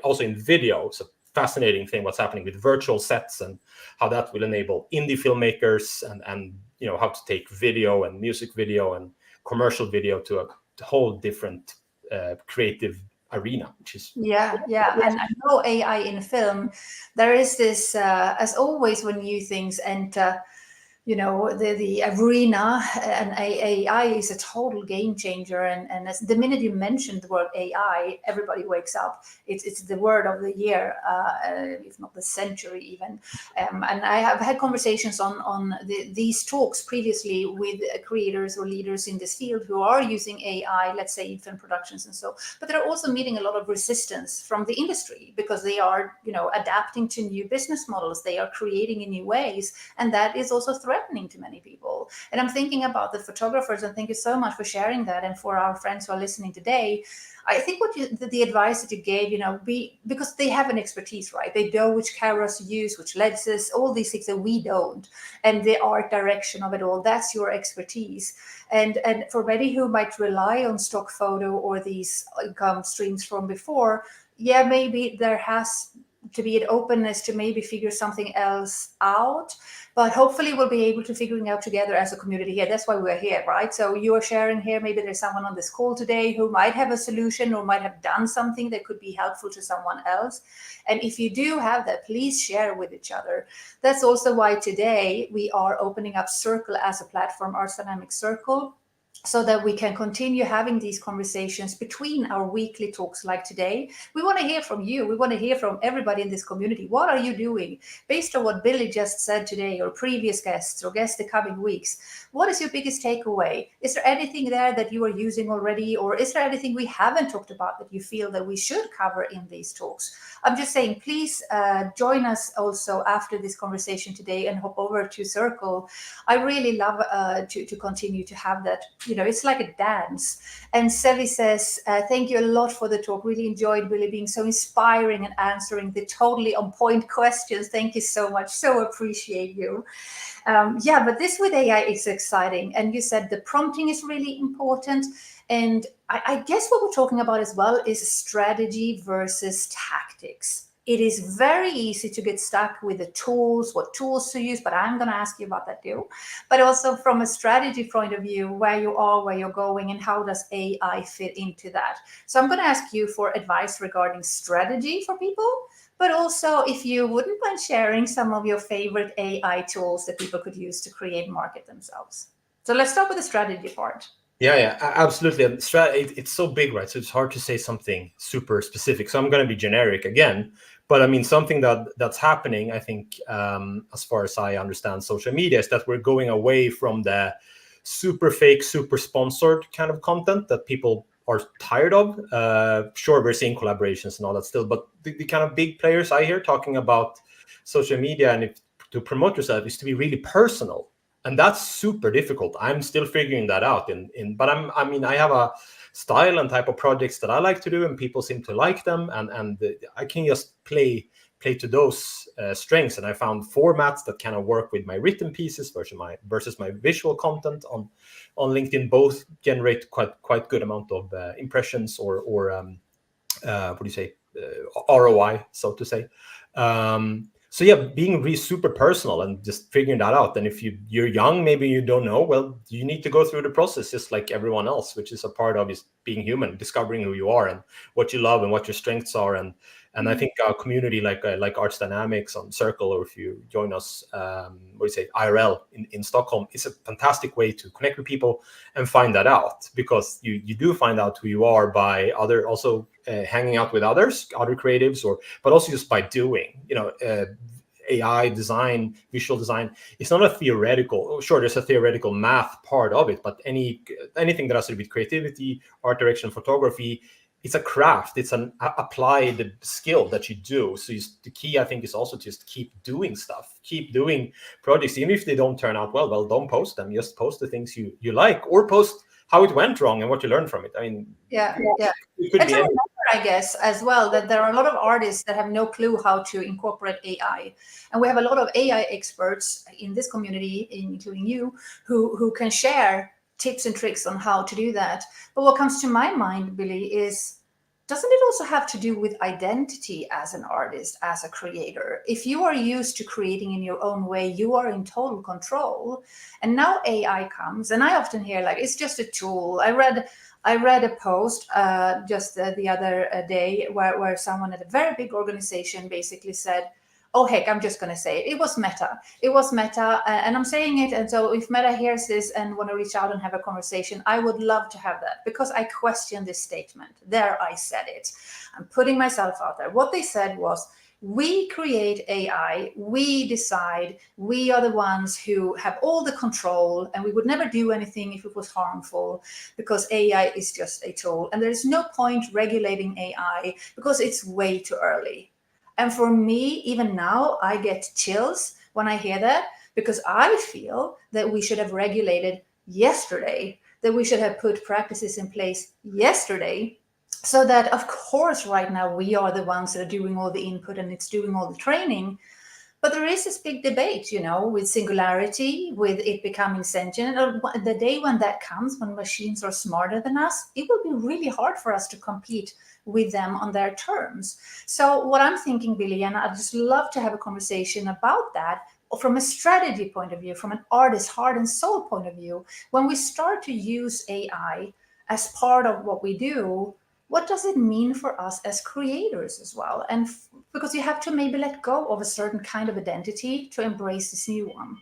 also in video. It's a fascinating thing what's happening with virtual sets and how that will enable indie filmmakers and how to take video and music video and commercial video to a whole different creative arena, which is Yeah. And I know AI in film, there is this, as always when new things enter the arena, and AI is a total game changer. And as the minute you mentioned the word AI, everybody wakes up. It's the word of the year, if not the century even. And I have had conversations on these talks previously with creators or leaders in this field who are using AI, let's say in film productions and so. But they're also meeting a lot of resistance from the industry because they are, adapting to new business models. They are creating in new ways, and that is also threatening to many people. And I'm thinking about the photographers, and thank you so much for sharing that. And for our friends who are listening today, I think the advice that you gave, because they have an expertise, right? They know which cameras to use, which lenses, all these things that we don't, and the art direction of it all. That's your expertise. And for many who might rely on stock photo or these income streams from before, yeah, maybe there has to be an openness to maybe figure something else out, but hopefully we'll be able to figuring out together as a community here. That's why we're here, right? So you are sharing here, maybe there's someone on this call today who might have a solution or might have done something that could be helpful to someone else. And if you do have that, please share with each other. That's also why today we are opening up Circle as a platform, Arts Dynamics Circle, so that we can continue having these conversations between our weekly talks like today. We want to hear from you. We want to hear from everybody in this community. What are you doing? Based on what Billy just said today, or previous guests, or guests the coming weeks, what is your biggest takeaway? Is there anything there that you are using already, or is there anything we haven't talked about that you feel that we should cover in these talks? I'm just saying, please join us also after this conversation today and hop over to Circle. I really love to continue to have that. It's like a dance. And Sevi says, thank you a lot for the talk. Really enjoyed really being so inspiring and answering the totally on point questions. Thank you so much. So appreciate you. But this with AI is exciting. And you said the prompting is really important. And I guess what we're talking about as well is strategy versus tactics. It is very easy to get stuck with the tools, what tools to use, but I'm going to ask you about that too. But also from a strategy point of view, where you are, where you're going, and how does AI fit into that? So I'm going to ask you for advice regarding strategy for people, but also if you wouldn't mind sharing some of your favorite AI tools that people could use to create and market themselves. So let's start with the strategy part. Yeah, absolutely. And it's so big, right? So it's hard to say something super specific. So I'm going to be generic again. But I mean, something that's happening, I think, as far as I understand social media, is that we're going away from the super fake, super sponsored kind of content that people are tired of. Sure, we're seeing collaborations and all that still, but the kind of big players I hear talking about social media and to promote yourself is to be really personal. And that's super difficult. I'm still figuring that out. But I have a style and type of projects that I like to do, and people seem to like them, and I can just play to those strengths. And I found formats that kind of work with my written pieces versus my visual content on LinkedIn. Both generate quite good amount of impressions or what do you say, ROI, so to say. So yeah, being really super personal and just figuring that out. And if you're young, maybe you don't know, well, you need to go through the process just like everyone else, which is a part of is being human, discovering who you are and what you love and what your strengths are. And I think a community like Arts Dynamics on Circle, or if you join us, IRL in Stockholm, is a fantastic way to connect with people and find that out, because you do find out who you are by also hanging out with other creatives, but also just by doing, AI design, visual design. It's not a theoretical. Sure, there's a theoretical math part of it, but anything that has to do with creativity, art direction, photography, it's a craft. It's an applied skill that you do. So the key, I think, is also just keep doing stuff, keep doing projects, even if they don't turn out well. Well, don't post them. Just post the things you like, or post how it went wrong and what you learned from it. I mean, yeah. It could And be to remember, I guess, as well, that there are a lot of artists that have no clue how to incorporate AI. And we have a lot of AI experts in this community, including you, who can share tips and tricks on how to do that. But what comes to my mind, Billy, is, doesn't it also have to do with identity as an artist, as a creator? If you are used to creating in your own way, you are in total control. And now AI comes, and I often hear like, it's just a tool. I read a post just the other day where someone at a very big organization basically said, Oh, heck, I'm just going to say it. It was Meta. It was Meta. And I'm saying it. And so if Meta hears this and want to reach out and have a conversation, I would love to have that, because I question this statement. There, I said it. I'm putting myself out there. What they said was, we create AI, we decide, we are the ones who have all the control, and we would never do anything if it was harmful, because AI is just a tool. And there's no point regulating AI because it's way too early. And for me, even now, I get chills when I hear that, because I feel that we should have regulated yesterday, that we should have put practices in place yesterday, so that, of course, right now we are the ones that are doing all the input and it's doing all the training. But there is this big debate, with singularity, with it becoming sentient. Or the day when that comes, when machines are smarter than us, it will be really hard for us to compete with them on their terms. So what I'm thinking, Billy, and I'd just love to have a conversation about that from a strategy point of view, from an artist heart and soul point of view, when we start to use AI as part of what we do, what does it mean for us as creators as well? And because you have to maybe let go of a certain kind of identity to embrace this new one.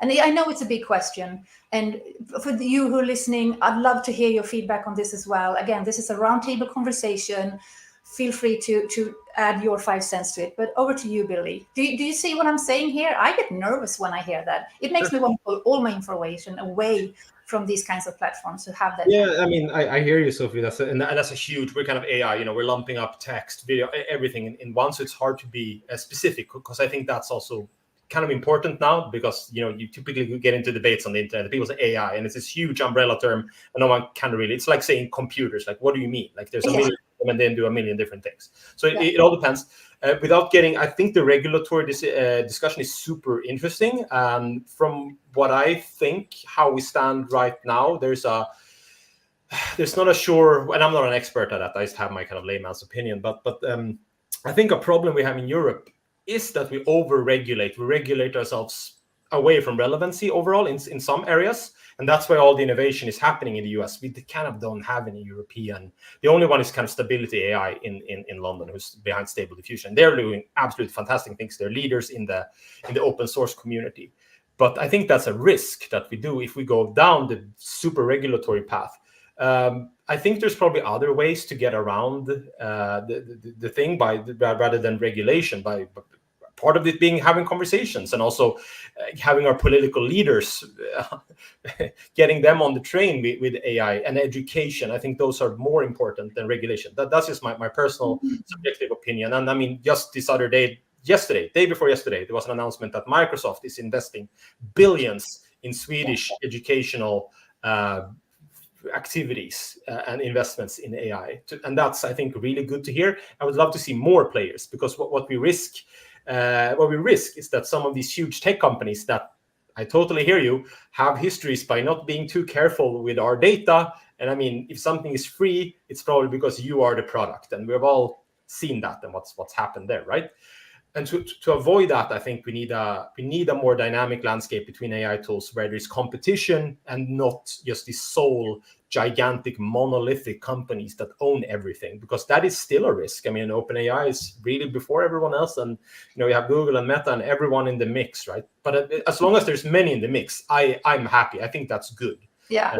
And I know it's a big question. And for you who are listening, I'd love to hear your feedback on this as well. Again, this is a roundtable conversation. Feel free to add your 5 cents to it. But over to you, Billy. Do you see what I'm saying here? I get nervous when I hear that. It makes me want to pull all my information away from these kinds of platforms to have that. Yeah, I mean, I hear you, Sophie. That's a huge. We're kind of AI. We're lumping up text, video, everything in one. So it's hard to be specific, because I think that's also kind of important now, because you typically get into debates on the internet. People say AI, and it's this huge umbrella term, and no one can really. It's like saying computers. Like, what do you mean? Like, there's a million of them, and then do a million different things. So it all depends. Without getting, I think the regulatory discussion is super interesting. From what I think, how we stand right now, there's not a sure, and I'm not an expert at that. I just have my kind of layman's opinion. But I think a problem we have in Europe is that we over-regulate. We regulate ourselves away from relevancy overall in some areas. And that's why all the innovation is happening in the US. We kind of don't have any European. The only one is kind of Stability AI in London, who's behind Stable Diffusion. They're doing absolutely fantastic things. They're leaders in the open source community. But I think that's a risk that we do if we go down the super regulatory path. I think there's probably other ways to get around the thing rather than regulation, by part of it being having conversations, and also having our political leaders, getting them on the train with AI and education. I think those are more important than regulation. That's just my personal subjective opinion. And I mean, just this other day, day before yesterday, there was an announcement that Microsoft is investing billions in Swedish educational activities and investments in AI. And that's, I think, really good to hear. I would love to see more players, because what we risk is that some of these huge tech companies that, I totally hear you, have histories by not being too careful with our data. And I mean, if something is free, it's probably because you are the product. And we've all seen that and what's happened there, right? And to avoid that, I think we need a more dynamic landscape between AI tools, where there's competition and not just these sole gigantic monolithic companies that own everything, because that is still a risk. I mean, OpenAI is really before everyone else, and you have Google and Meta and everyone in the mix, right? But as long as there's many in the mix, I'm happy. I think that's good. Yeah,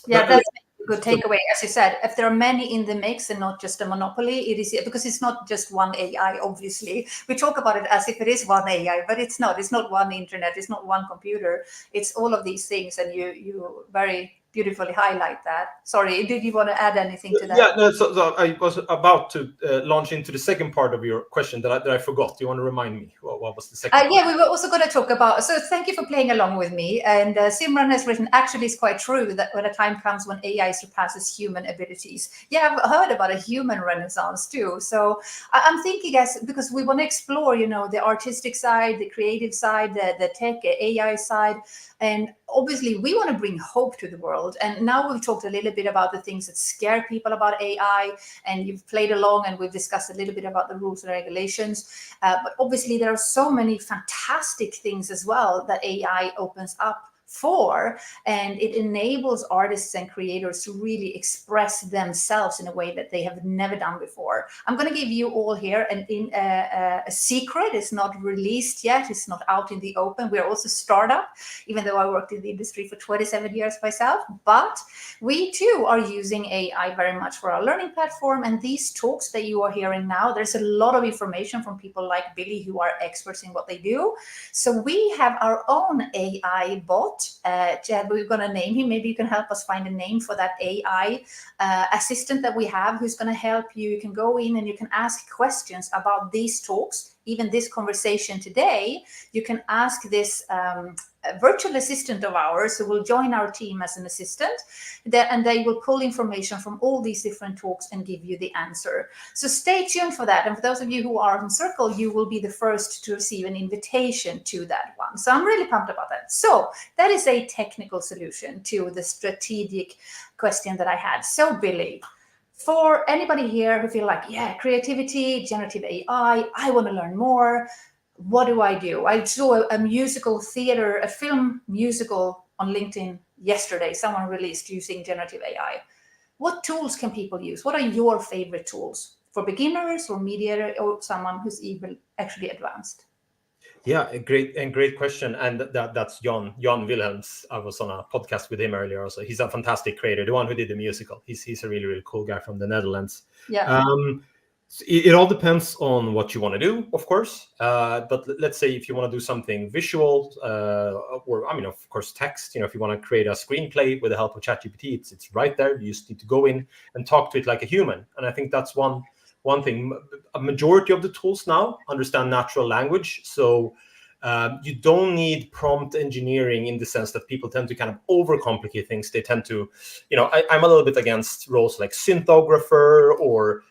that's a good takeaway. As you said, if there are many in the mix and not just a monopoly, it is, because it's not just one AI. Obviously, we talk about it as if it is one AI, but it's not. It's not one internet. It's not one computer. It's all of these things, and you very beautifully highlight that. Sorry, did you want to add anything to that? Yeah, no, so I was about to launch into the second part of your question that I forgot. Do you want to remind me? What was the second part? Yeah, we were also going to talk about, so thank you for playing along with me. And Simran has written, actually, it's quite true that when a time comes when AI surpasses human abilities. Yeah, I've heard about a human renaissance too. So I'm thinking, guys, because we want to explore, the artistic side, the creative side, the tech, AI side. And obviously, we want to bring hope to the world. And now we've talked a little bit about the things that scare people about AI, and you've played along, and we've discussed a little bit about the rules and regulations. But obviously, there are so many fantastic things as well that AI opens up for, and it enables artists and creators to really express themselves in a way that they have never done before. I'm going to give you all here a secret. It's not released yet. It's not out in the open. We're also a startup, even though I worked in the industry for 27 years myself. But we too are using AI very much for our learning platform. And these talks that you are hearing now, there's a lot of information from people like Billy who are experts in what they do. So we have our own AI bot. Chad, we're going to name him. Maybe you can help us find a name for that AI assistant that we have who's going to help you. You can go in and you can ask questions about these talks, even this conversation today. You can ask this virtual assistant of ours who will join our team as an assistant, and they will pull information from all these different talks and give you the answer. So stay tuned for that. And for those of you who are in Circle, you will be the first to receive an invitation to that one. So I'm really pumped about that. So that is a technical solution to the strategic question that I had. So Billy, for anybody here who feel like, yeah, creativity, generative AI, I want to learn more, what do? I saw a musical theater, a film musical on LinkedIn yesterday. Someone released using generative AI. What tools can people use? What are your favorite tools for beginners or media or someone who's even actually advanced? Yeah, a great question. And that's Jan Wilhelms. I was on a podcast with him earlier also. He's a fantastic creator, the one who did the musical. He's a really cool guy from the Netherlands. Yeah. It all depends on what you want to do, of course. But let's say if you want to do something visual, or of course, text. If you want to create a screenplay with the help of ChatGPT, it's right there. You just need to go in and talk to it like a human. And I think that's one thing. A majority of the tools now understand natural language, so you don't need prompt engineering in the sense that people tend to kind of overcomplicate things. They tend to, I'm a little bit against roles like synthographer or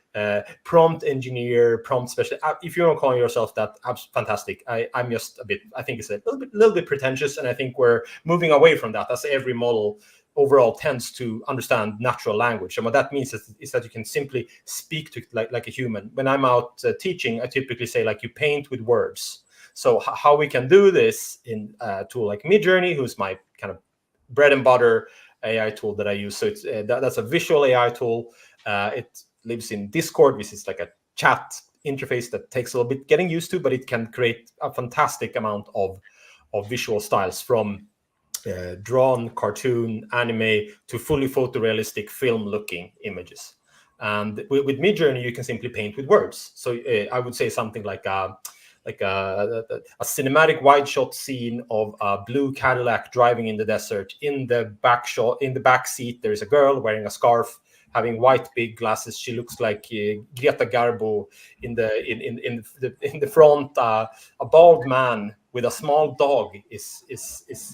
prompt engineer, prompt specialist. If you don't call yourself that, fantastic. I'm just I think it's a little bit pretentious, and I think we're moving away from that, as every model overall tends to understand natural language. And what that means is that you can simply speak to it like a human. When I'm out teaching, I typically say, like, you paint with words. So how we can do this in a tool like Midjourney, who's my kind of bread and butter AI tool that I use. So it's that's a visual AI tool. It lives in Discord, which is like a chat interface that takes a little bit getting used to, but it can create a fantastic amount of visual styles, from drawn, cartoon, anime to fully photorealistic film-looking images. And with Midjourney, you can simply paint with words. So I would say something like a cinematic wide shot scene of a blue Cadillac driving in the desert. In the back seat, there is a girl wearing a scarf, having white big glasses. She looks like Greta Garbo. In the front, a bald man with a small dog is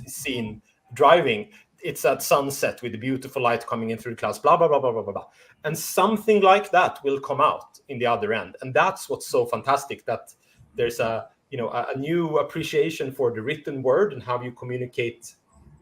seen driving. It's at sunset with the beautiful light coming in through the clouds, blah, blah, blah, blah, blah, blah, blah. And something like that will come out in the other end. And that's what's so fantastic, that there's a new appreciation for the written word and how you communicate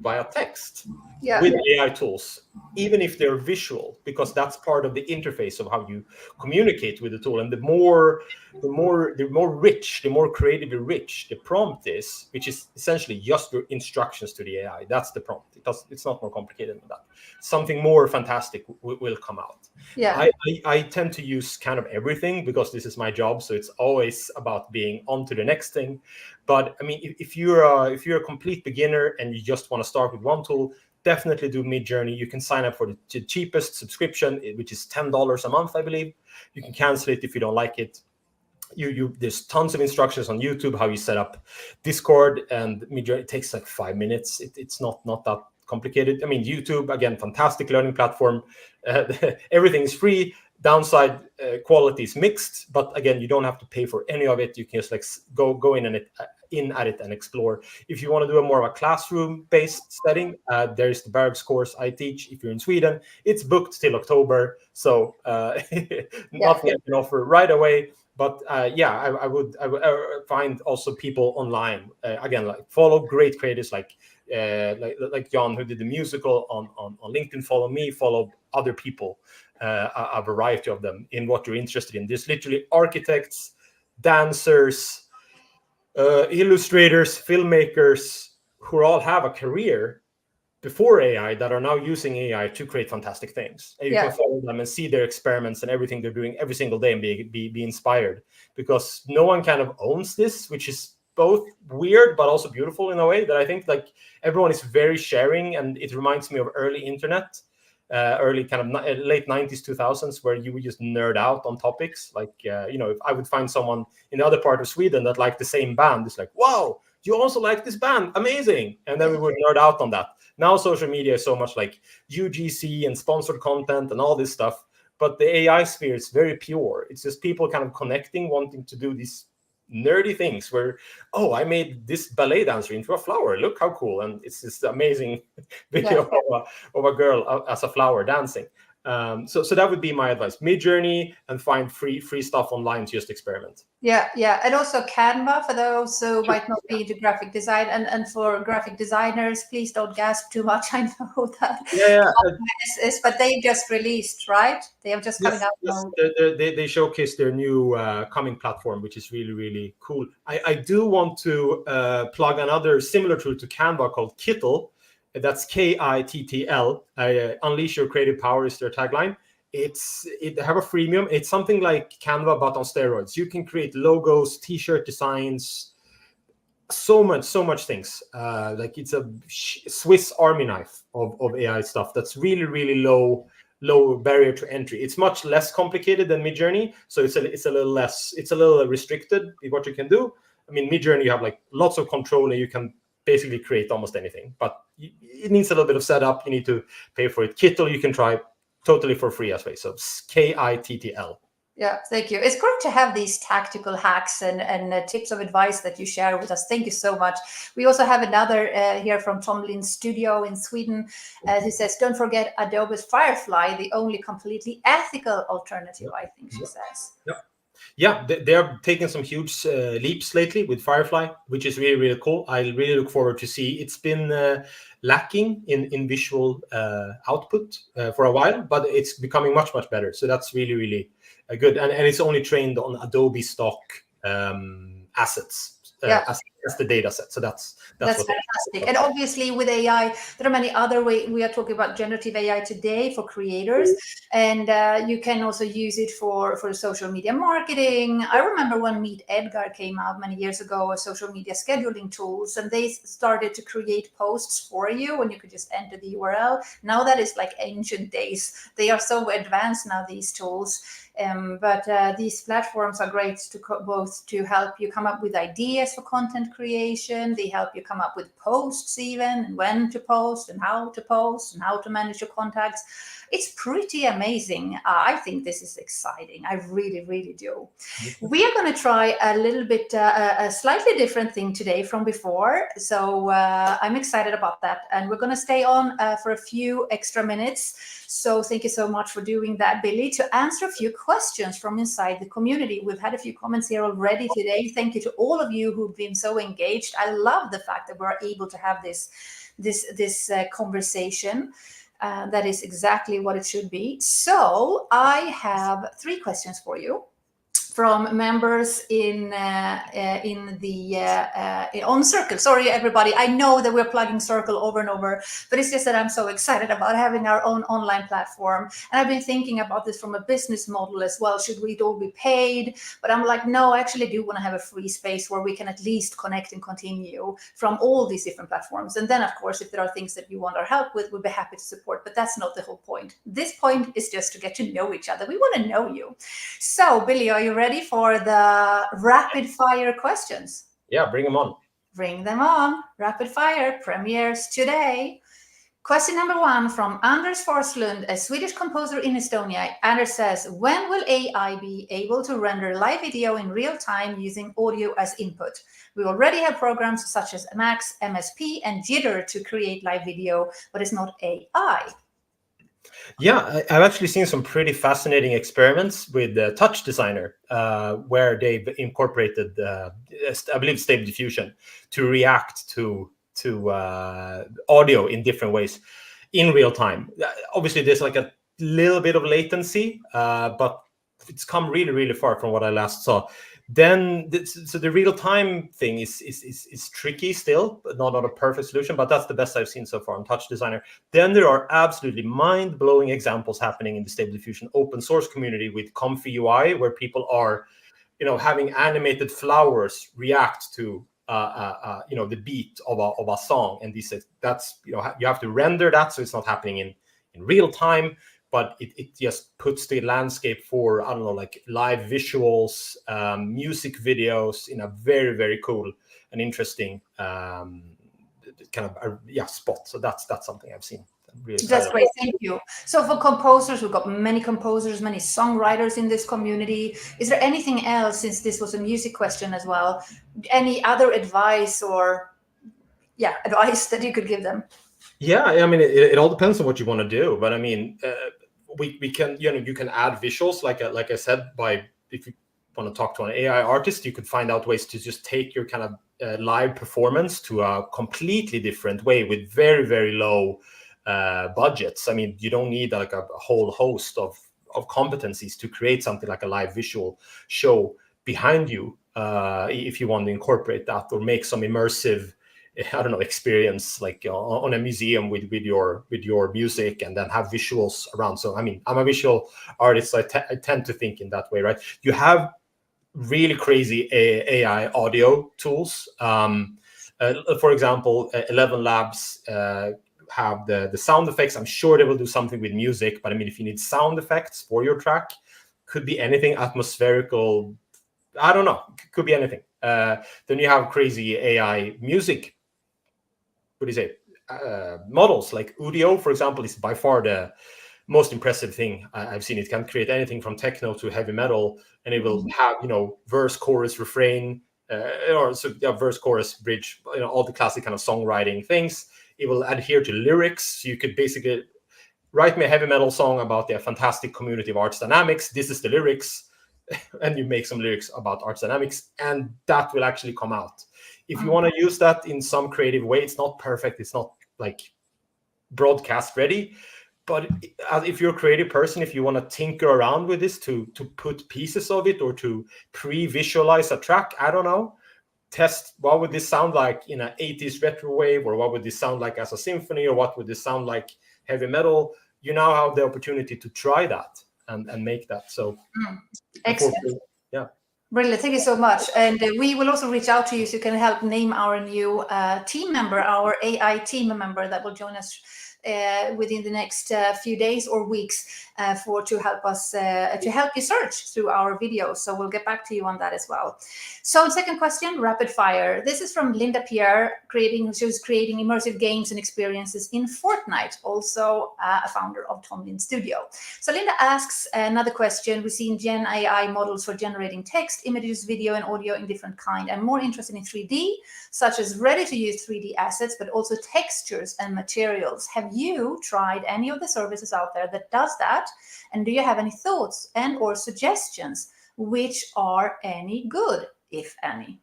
via text with AI tools, even if they're visual, because that's part of the interface of how you communicate with the tool. And the more rich, the more creatively rich the prompt is, which is essentially just your instructions to the AI. That's the prompt. It's not more complicated than that. Something more fantastic will come out. Yeah. I tend to use kind of everything because this is my job, so it's always about being on to the next thing. But I mean, if you're a complete beginner and you just want to start with one tool, definitely do Midjourney. You can sign up for the cheapest subscription, which is $10 a month, I believe. You can cancel it if you don't like it. There's tons of instructions on YouTube how you set up Discord and Midjourney. It takes like 5 minutes. It's not that complicated. I mean, YouTube, again, fantastic learning platform. Everything is free. Downside, quality is mixed, but again, you don't have to pay for any of it. You can just like go in at it and explore. If you want to do a more of a classroom-based setting, there's the Bergs course I teach. If you're in Sweden, it's booked till October, so nothing I can offer right away. But I would find also people online, again, like follow great creators like Jan, who did the musical on LinkedIn. Follow me, follow other people, a variety of them in what you're interested in. There's literally architects, dancers, illustrators, filmmakers, who all have a career before AI that are now using AI to create fantastic things. And you can follow them and see their experiments and everything they're doing every single day and be inspired, because no one kind of owns this, which is both weird but also beautiful in a way that I think like everyone is very sharing. And it reminds me of early internet, early kind of late 90s, 2000s, where you would just nerd out on topics. Like, if I would find someone in the other part of Sweden that liked the same band, it's like, wow, you also like this band, amazing. And then we would nerd out on that. Now social media is so much like UGC and sponsored content and all this stuff, but the AI sphere is very pure. It's just people kind of connecting, wanting to do these nerdy things where, oh, I made this ballet dancer into a flower. Look how cool. And it's this amazing video of a girl as a flower dancing. So that would be my advice. Midjourney, and find free stuff online to just experiment. Yeah. And also Canva for those who might not be into graphic design. And for graphic designers, please don't gasp too much. I know that. But they just released, right? They have just coming out. Yes. They showcased their new coming platform, which is really, really cool. I do want to plug another similar tool to Canva called Kittle. That's Kittl. Unleash your creative power is their tagline. They have a freemium. It's something like Canva but on steroids. You can create logos, t-shirt designs, so much things. Like it's a Swiss Army knife of AI stuff. That's really, really low barrier to entry. It's much less complicated than Midjourney, so it's a little restricted with what you can do. I mean, Midjourney, you have like lots of control and you can basically create almost anything, but it needs a little bit of setup. You need to pay for it. Kittle you can try totally for free as well. So Kittl. Yeah, thank you. It's great to have these tactical hacks and tips of advice that you share with us. Thank you so much. We also have another here from Tom Lind's studio in Sweden. He says, don't forget Adobe's Firefly, the only completely ethical alternative, I think she says. Yeah, they are taking some huge leaps lately with Firefly, which is really, really cool. I really look forward to see. It's been lacking in visual output for a while, but it's becoming much better. So that's really, really good. And it's only trained on Adobe stock assets as the data set. So that's fantastic. And obviously with AI, there are many other ways. We are talking about generative AI today for creators, and you can also use it for social media marketing. I remember when Meet Edgar came out many years ago, social media scheduling tools, and they started to create posts for you and you could just enter the URL. Now that is like ancient days. They are so advanced now, these tools. But these platforms are great to both to help you come up with ideas for content creation. They help you come up with posts even, and when to post and how to manage your contacts. It's pretty amazing. I think this is exciting. I really, really do. We are going to try a little bit, a slightly different thing today from before. So I'm excited about that. And we're going to stay on for a few extra minutes. So thank you so much for doing that, Billy, to answer a few questions from inside the community. We've had a few comments here already today. Thank you to all of you who've been so engaged. I love the fact that we're able to have this conversation. That is exactly what it should be. So I have 3 questions for you from members on Circle. Sorry, everybody. I know that we're plugging Circle over and over, but it's just that I'm so excited about having our own online platform. And I've been thinking about this from a business model as well. Should we all be paid? But I'm like, no, I actually do want to have a free space where we can at least connect and continue from all these different platforms. And then, of course, if there are things that you want our help with, we'll be happy to support. But that's not the whole point. This point is just to get to know each other. We want to know you. So, Billy, are you ready for the rapid fire questions? Yeah, bring them on. Bring them on. Rapid fire premieres today. Question number 1 from Anders Forslund, a Swedish composer in Estonia. Anders says, when will AI be able to render live video in real time using audio as input? We already have programs such as Max, MSP, and Jitter to create live video, but it's not AI. Yeah, I've actually seen some pretty fascinating experiments with Touch Designer, where they've incorporated, I believe, Stable Diffusion to react to audio in different ways in real time. Obviously, there's like a little bit of latency, but it's come really, really far from what I last saw. Then so the real time thing is tricky still, but not a perfect solution. But that's the best I've seen so far on Touch Designer. Then there are absolutely mind-blowing examples happening in the Stable Diffusion open source community with Comfy UI, where people are, having animated flowers react to the beat of a song, and that's you have to render that, so it's not happening in real time, but it just puts the landscape for, I don't know, like live visuals, music videos in a very, very cool and interesting kind of spot. So that's something I've seen. Really that's great, thank you. So for composers, we've got many composers, many songwriters in this community. Is there anything else, since this was a music question as well, any other advice or advice that you could give them? Yeah, I mean, it all depends on what you want to do, but I mean, we can, you can add visuals, like I said, if you want to talk to an AI artist, you could find out ways to just take your kind of live performance to a completely different way with very, very low budgets. I mean, you don't need like a whole host of competencies to create something like a live visual show behind you, if you want to incorporate that or make some immersive, I don't know, experience like on a museum with your music, and then have visuals around. So I mean, I'm a visual artist, so I tend to think in that way, right? You have really crazy AI audio tools. For example, 11 Labs have the sound effects. I'm sure they will do something with music, but I mean, if you need sound effects for your track, could be anything atmospherical. I don't know, could be anything. Then you have crazy AI music. What do you say? Models like Udio, for example, is by far the most impressive thing I've seen. It can create anything from techno to heavy metal, and it will have, verse, chorus, refrain, verse, chorus, bridge, all the classic kind of songwriting things. It will adhere to lyrics. So you could basically write me a heavy metal song about the fantastic community of Arts Dynamics. This is the lyrics, and you make some lyrics about Arts Dynamics, and that will actually come out. If you want to use that in some creative way, it's not perfect. It's not like broadcast ready. But if you're a creative person, if you want to tinker around with this to put pieces of it or to pre-visualize a track, I don't know, test what would this sound like in an 80s retro wave, or what would this sound like as a symphony, or what would this sound like heavy metal. You now have the opportunity to try that and make that. So excellent. Yeah. Brilliant, thank you so much. And we will also reach out to you so you can help name our new team member, our AI team member that will join us within the next few days or weeks to help us to help you search through our videos. So we'll get back to you on that as well. So second question, rapid fire. This is from Linda Pierre, she's creating immersive games and experiences in Fortnite, also a founder of Tomlin Studio. So Linda asks another question. We've seen Gen AI models for generating text, images, video, and audio in different kind. I'm more interested in 3D, such as ready-to-use 3D assets, but also textures and materials. Have you tried any of the services out there that does that? And do you have any thoughts and or suggestions which are any good, if any?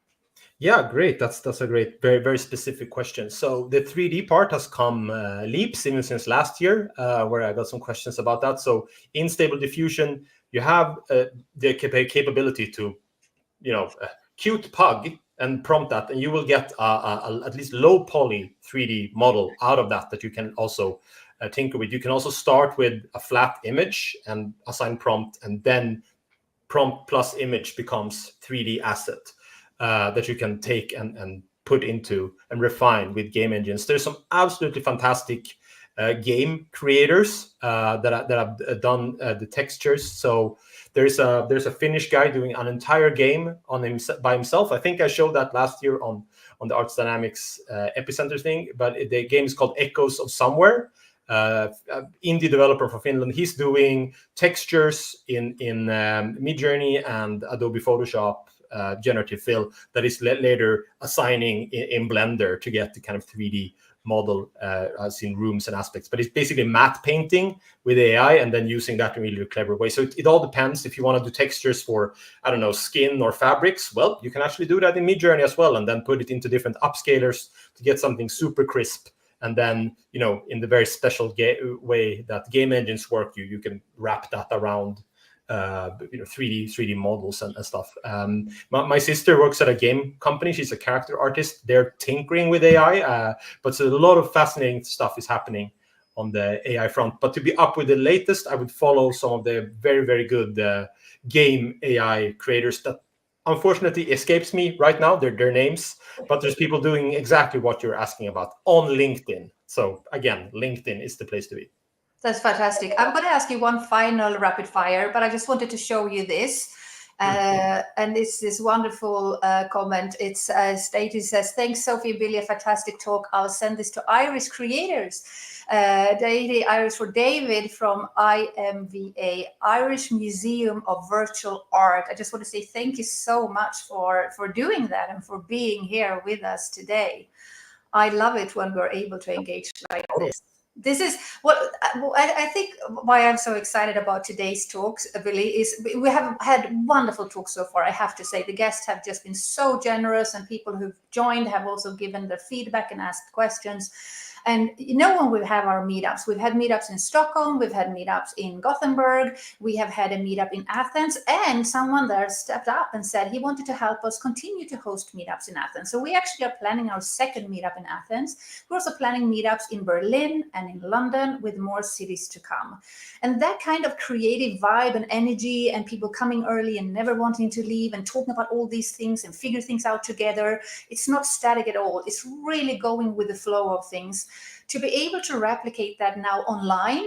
Yeah, great. That's a great, very, very specific question. So the 3D part has come leaps even since last year, where I got some questions about that. So in Stable Diffusion, you have the capability to, cute pug and prompt that, and you will get at least low poly 3D model out of that you can also tinker with. You can also start with a flat image and assign prompt, and then prompt plus image becomes 3D asset that you can take and put into and refine with game engines. There's some absolutely fantastic game creators that have done the textures. So there's a Finnish guy doing an entire game by himself. I think I showed that last year on the Arts Dynamics Epicenter thing, but the game is called Echoes of Somewhere. Indie developer from Finland. He's doing textures in Midjourney and Adobe Photoshop, generative fill, that is later assigning in Blender to get the kind of 3D model as in rooms and aspects. But it's basically matte painting with AI and then using that in a really clever way. So it all depends. If you want to do textures for, I don't know, skin or fabrics, well, you can actually do that in Midjourney as well, and then put it into different upscalers to get something super crisp. And then, in the very special way that game engines work, you can wrap that around 3D models and stuff. My sister works at a game company. She's a character artist. They're tinkering with AI, but so a lot of fascinating stuff is happening on the AI front. But to be up with the latest, I would follow some of the very, very good game AI creators that unfortunately escapes me right now, their names, but there's people doing exactly what you're asking about on LinkedIn. So again, LinkedIn is the place to be. That's fantastic. I'm going to ask you one final rapid fire, but I just wanted to show you this. And it's this wonderful comment. It's stated, says, thanks, Sophie and Billy, a fantastic talk. I'll send this to Irish creators. Daily Irish for David from IMVA, Irish Museum of Virtual Art. I just want to say thank you so much for doing that and for being here with us today. I love it when we're able to engage like this. This is what I think why I'm so excited about today's talks, Billy, is we have had wonderful talks so far. I have to say the guests have just been so generous, and people who've joined have also given their feedback and asked questions. And when we have our meetups, we've had meetups in Stockholm, we've had meetups in Gothenburg, we have had a meetup in Athens, and someone there stepped up and said he wanted to help us continue to host meetups in Athens. So we actually are planning our second meetup in Athens. We're also planning meetups in Berlin and in London, with more cities to come. And that kind of creative vibe and energy, and people coming early and never wanting to leave and talking about all these things and figure things out together, it's not static at all. It's really going with the flow of things. To be able to replicate that now online,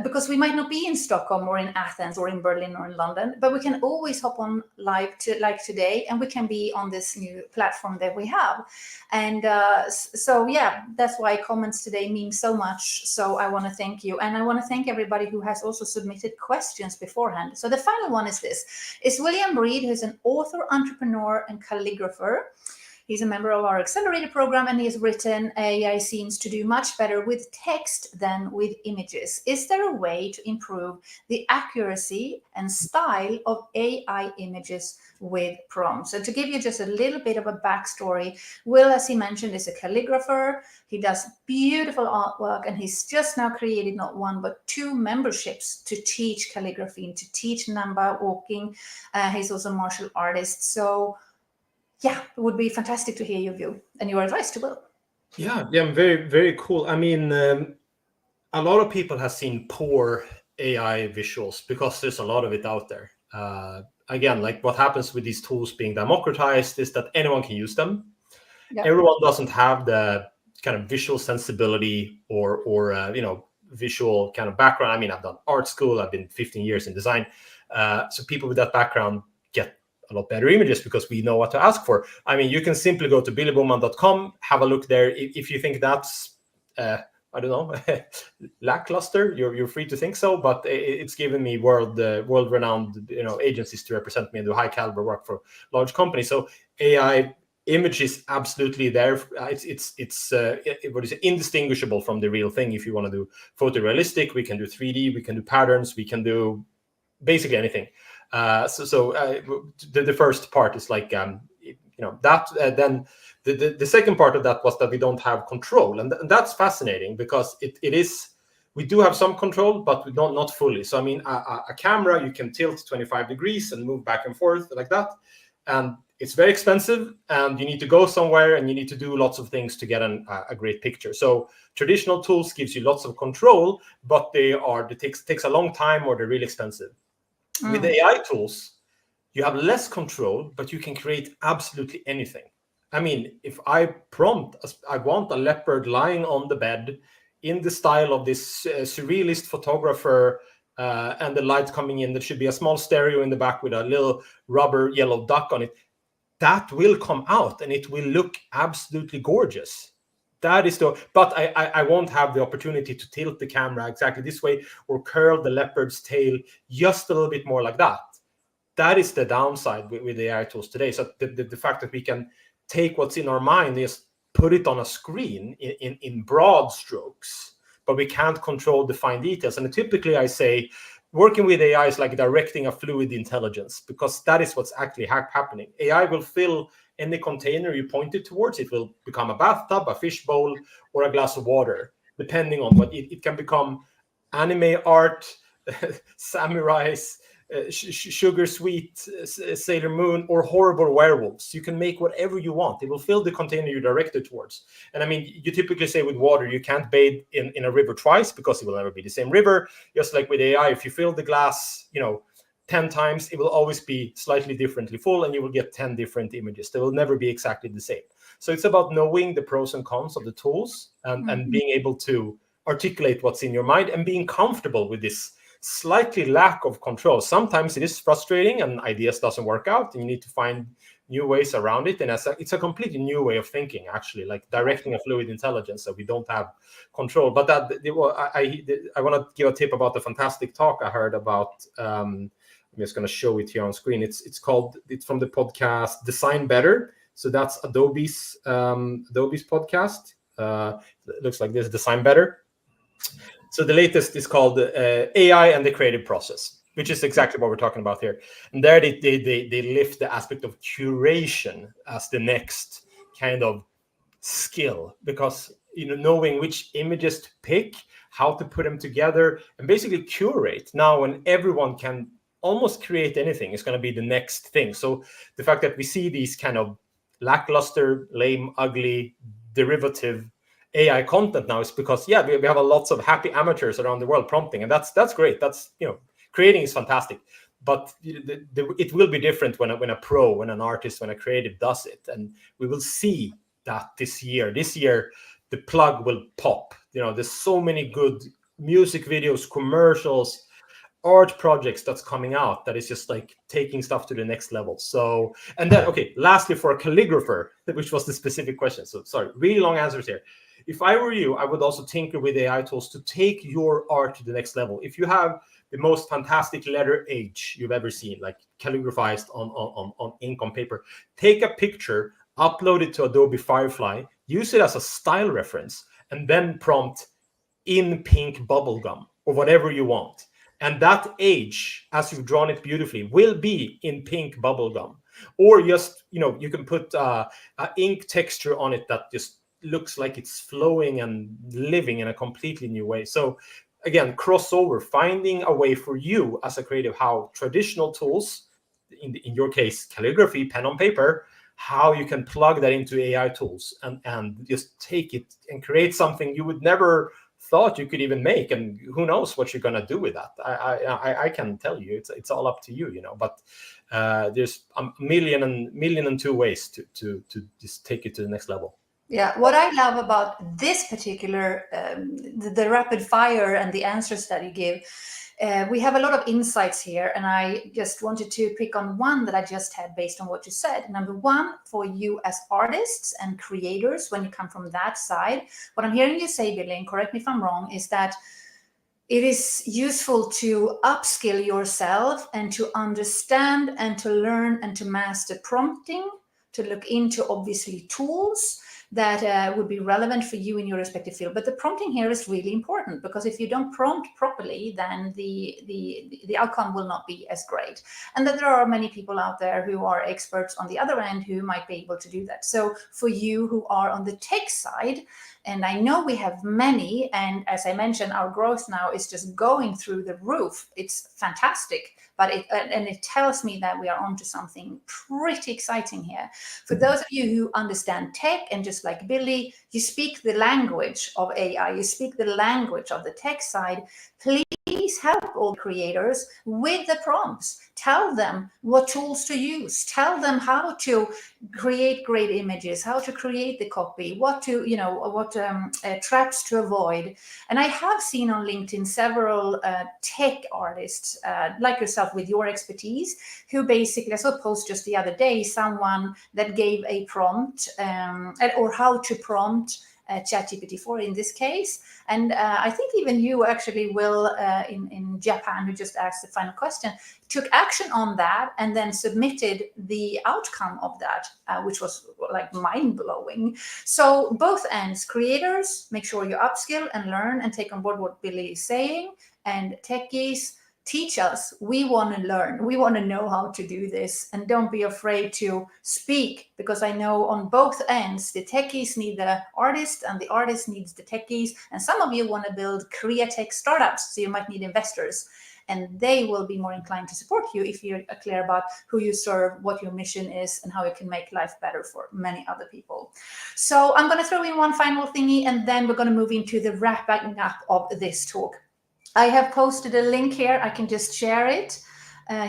because we might not be in Stockholm or in Athens or in Berlin or in London, but we can always hop on live like today, and we can be on this new platform that we have. And so, yeah, that's why comments today mean so much. So I want to thank you. And I want to thank everybody who has also submitted questions beforehand. So the final one is this. It's William Reed, who's an author, entrepreneur, and calligrapher. He's a member of our accelerator program, and he has written, AI seems to do much better with text than with images. Is there a way to improve the accuracy and style of AI images with prompts? So to give you just a little bit of a backstory, Will, as he mentioned, is a calligrapher. He does beautiful artwork, and he's just now created not one, but 2 memberships to teach calligraphy and to teach number walking. He's also a martial artist. So yeah, it would be fantastic to hear your view and your advice to Will. Yeah, very, very cool. I mean, a lot of people have seen poor AI visuals because there's a lot of it out there. Again, like what happens with these tools being democratized is that anyone can use them. Yep. Everyone doesn't have the kind of visual sensibility or visual kind of background. I mean, I've done art school. I've been 15 years in design. So people with that background get a lot better images because we know what to ask for. I mean, you can simply go to billyboman.com, have a look there. If you think that's, I don't know, lackluster, you're free to think so, but it's given me world-renowned agencies to represent me and do high caliber work for large companies. So AI image is absolutely there. It's what is it, indistinguishable from the real thing. If you want to do photorealistic, we can do 3D, we can do patterns, we can do basically anything. The first part is like that. Then the second part of that was that we don't have control, and that's fascinating because it is. We do have some control, but not fully. So I mean, a camera you can tilt 25 degrees and move back and forth like that, and it's very expensive, and you need to go somewhere, and you need to do lots of things to get a great picture. So traditional tools gives you lots of control, but it takes a long time, or they're really expensive. With AI tools, you have less control, but you can create absolutely anything. I mean, if I prompt, I want a leopard lying on the bed in the style of this surrealist photographer, and the light coming in, there should be a small stereo in the back with a little rubber yellow duck on it. That will come out, and it will look absolutely gorgeous. That is but I won't have the opportunity to tilt the camera exactly this way or curl the leopard's tail just a little bit more like that. That is the downside with AI tools today. So the fact that we can take what's in our mind, just put it on a screen in broad strokes, but we can't control the fine details. And typically I say, working with AI is like directing a fluid intelligence, because that is what's actually happening. AI will fill any container you point it towards. It will become a bathtub, a fish bowl, or a glass of water, depending on what it can become. Anime art, samurais, sugar sweet Sailor Moon or horrible werewolves. You can make whatever you want. It will fill the container you direct it towards. And I mean, you typically say with water, you can't bathe in a river twice because it will never be the same river. Just like with AI, if you fill the glass, 10 times, it will always be slightly differently full, and you will get 10 different images. They will never be exactly the same. So it's about knowing the pros and cons of the tools and being able to articulate what's in your mind and being comfortable with this slightly lack of control. Sometimes it is frustrating and ideas doesn't work out, and you need to find new ways around it. And it's a completely new way of thinking, actually, like directing a fluid intelligence that we don't have control. But I want to give a tip about the fantastic talk I heard about. I'm just going to show it here on screen. It's from the podcast Design Better. So that's Adobe's podcast. It looks like this, Design Better. So the latest is called AI and the Creative Process, which is exactly what we're talking about here. And there they lift the aspect of curation as the next kind of skill, because knowing which images to pick, how to put them together, and basically curate. Now, when everyone can almost create anything, is going to be the next thing. So the fact that we see these kind of lackluster, lame, ugly, derivative AI content now is because we have a lots of happy amateurs around the world prompting, and that's great. That's creating is fantastic, but it will be different when a pro, when an artist, when a creative does it, and we will see that this year. This year, the plug will pop. There's so many good music videos, commercials, art projects that's coming out that is just like taking stuff to the next level. So, and then lastly, for a calligrapher, which was the specific question. So sorry, really long answers here. If I were you, I would also tinker with AI tools to take your art to the next level. If you have the most fantastic letter H you've ever seen, like calligraphized on ink on paper, take a picture, upload it to Adobe Firefly, use it as a style reference, and then prompt in pink bubblegum or whatever you want. And that H, as you've drawn it beautifully, will be in pink bubblegum. Or just, you can put an ink texture on it that just looks like it's flowing and living in a completely new way. So again, crossover, finding a way for you as a creative, how traditional tools, in your case, calligraphy, pen on paper, how you can plug that into AI tools and just take it and create something you would never thought you could even make. And who knows what you're going to do with that. I can tell you, it's all up to you, but there's a million and two ways to just take it to the next level. Yeah, what I love about this particular, the rapid fire and the answers that you give, we have a lot of insights here, and I just wanted to pick on one that I just had based on what you said. Number one, for you as artists and creators, when you come from that side, what I'm hearing you say, Billy, and correct me if I'm wrong, is that it is useful to upskill yourself and to understand and to learn and to master prompting, to look into obviously tools that would be relevant for you in your respective field. But the prompting here is really important, because if you don't prompt properly, then the outcome will not be as great. And that there are many people out there who are experts on the other end who might be able to do that. So for you who are on the tech side, and I know we have many, and as I mentioned, our growth now is just going through the roof. It's fantastic, but it tells me that we are onto something pretty exciting here. For those of you who understand tech, and just like Billy, you speak the language of AI, you speak the language of the tech side, please help all creators with the prompts. Tell them what tools to use. Tell them how to create great images, how to create the copy, what traps to avoid. And I have seen on LinkedIn several tech artists like yourself with your expertise, who basically, I saw a post just the other day, someone that gave a prompt or how to prompt ChatGPT-4 in this case. And I think even you actually will, in Japan, who just asked the final question, took action on that and then submitted the outcome of that, which was like mind-blowing. So both ends, creators, make sure you upskill and learn and take on board what Billy is saying, and techies, teach us. We want to learn. We want to know how to do this. And don't be afraid to speak, because I know on both ends, the techies need the artist and the artist needs the techies. And some of you want to build createch startups, so you might need investors. and they will be more inclined to support you if you're clear about who you serve, what your mission is, and how you can make life better for many other people. So I'm going to throw in one final thingy, and then we're going to move into the wrapping up of this talk. I have posted a link here. I can just share it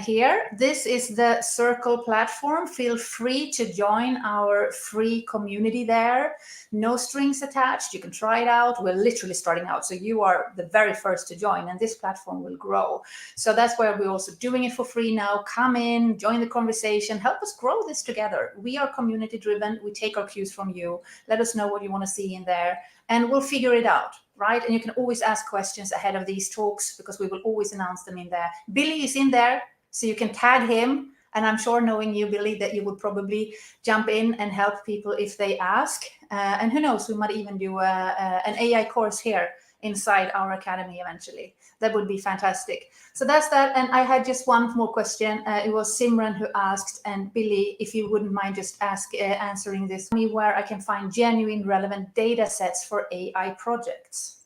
here. This is the Circle platform. Feel free to join our free community there. No strings attached. You can try it out. We're literally starting out, so you are the very first to join, and this platform will grow. So that's why we're also doing it for free now. Come in, join the conversation, help us grow this together. We are community driven. We take our cues from you. Let us know what you want to see in there, and we'll figure it out. Right? And you can always ask questions ahead of these talks because we will always announce them in there. Billy is in there, so you can tag him. And I'm sure, knowing you, Billy, that you would probably jump in and help people if they ask. And who knows, we might even do an AI course here inside our academy eventually. That would be fantastic. So that's that. And I had just one more question. It was Simran who asked, and Billy, if you wouldn't mind just answering this, me where I can find genuine relevant data sets for AI projects.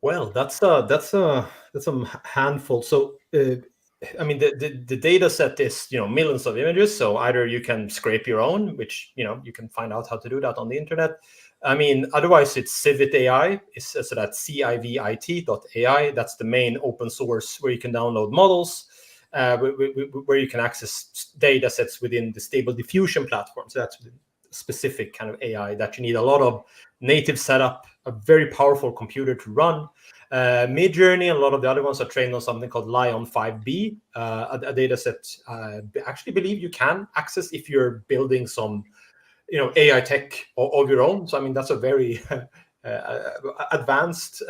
Well, that's a handful. So I mean, the data set is, millions of images. So either you can scrape your own, which, you can find out how to do that on the internet. I mean, otherwise it's Civit AI. So that's civit.ai. That's the main open source where you can download models, where you can access data sets within the Stable Diffusion platform. So that's specific kind of AI that you need a lot of native setup, a very powerful computer to run. Midjourney and a lot of the other ones are trained on something called Lion 5B, a data set I actually believe you can access if you're building some AI tech of your own. So I mean, that's a very advanced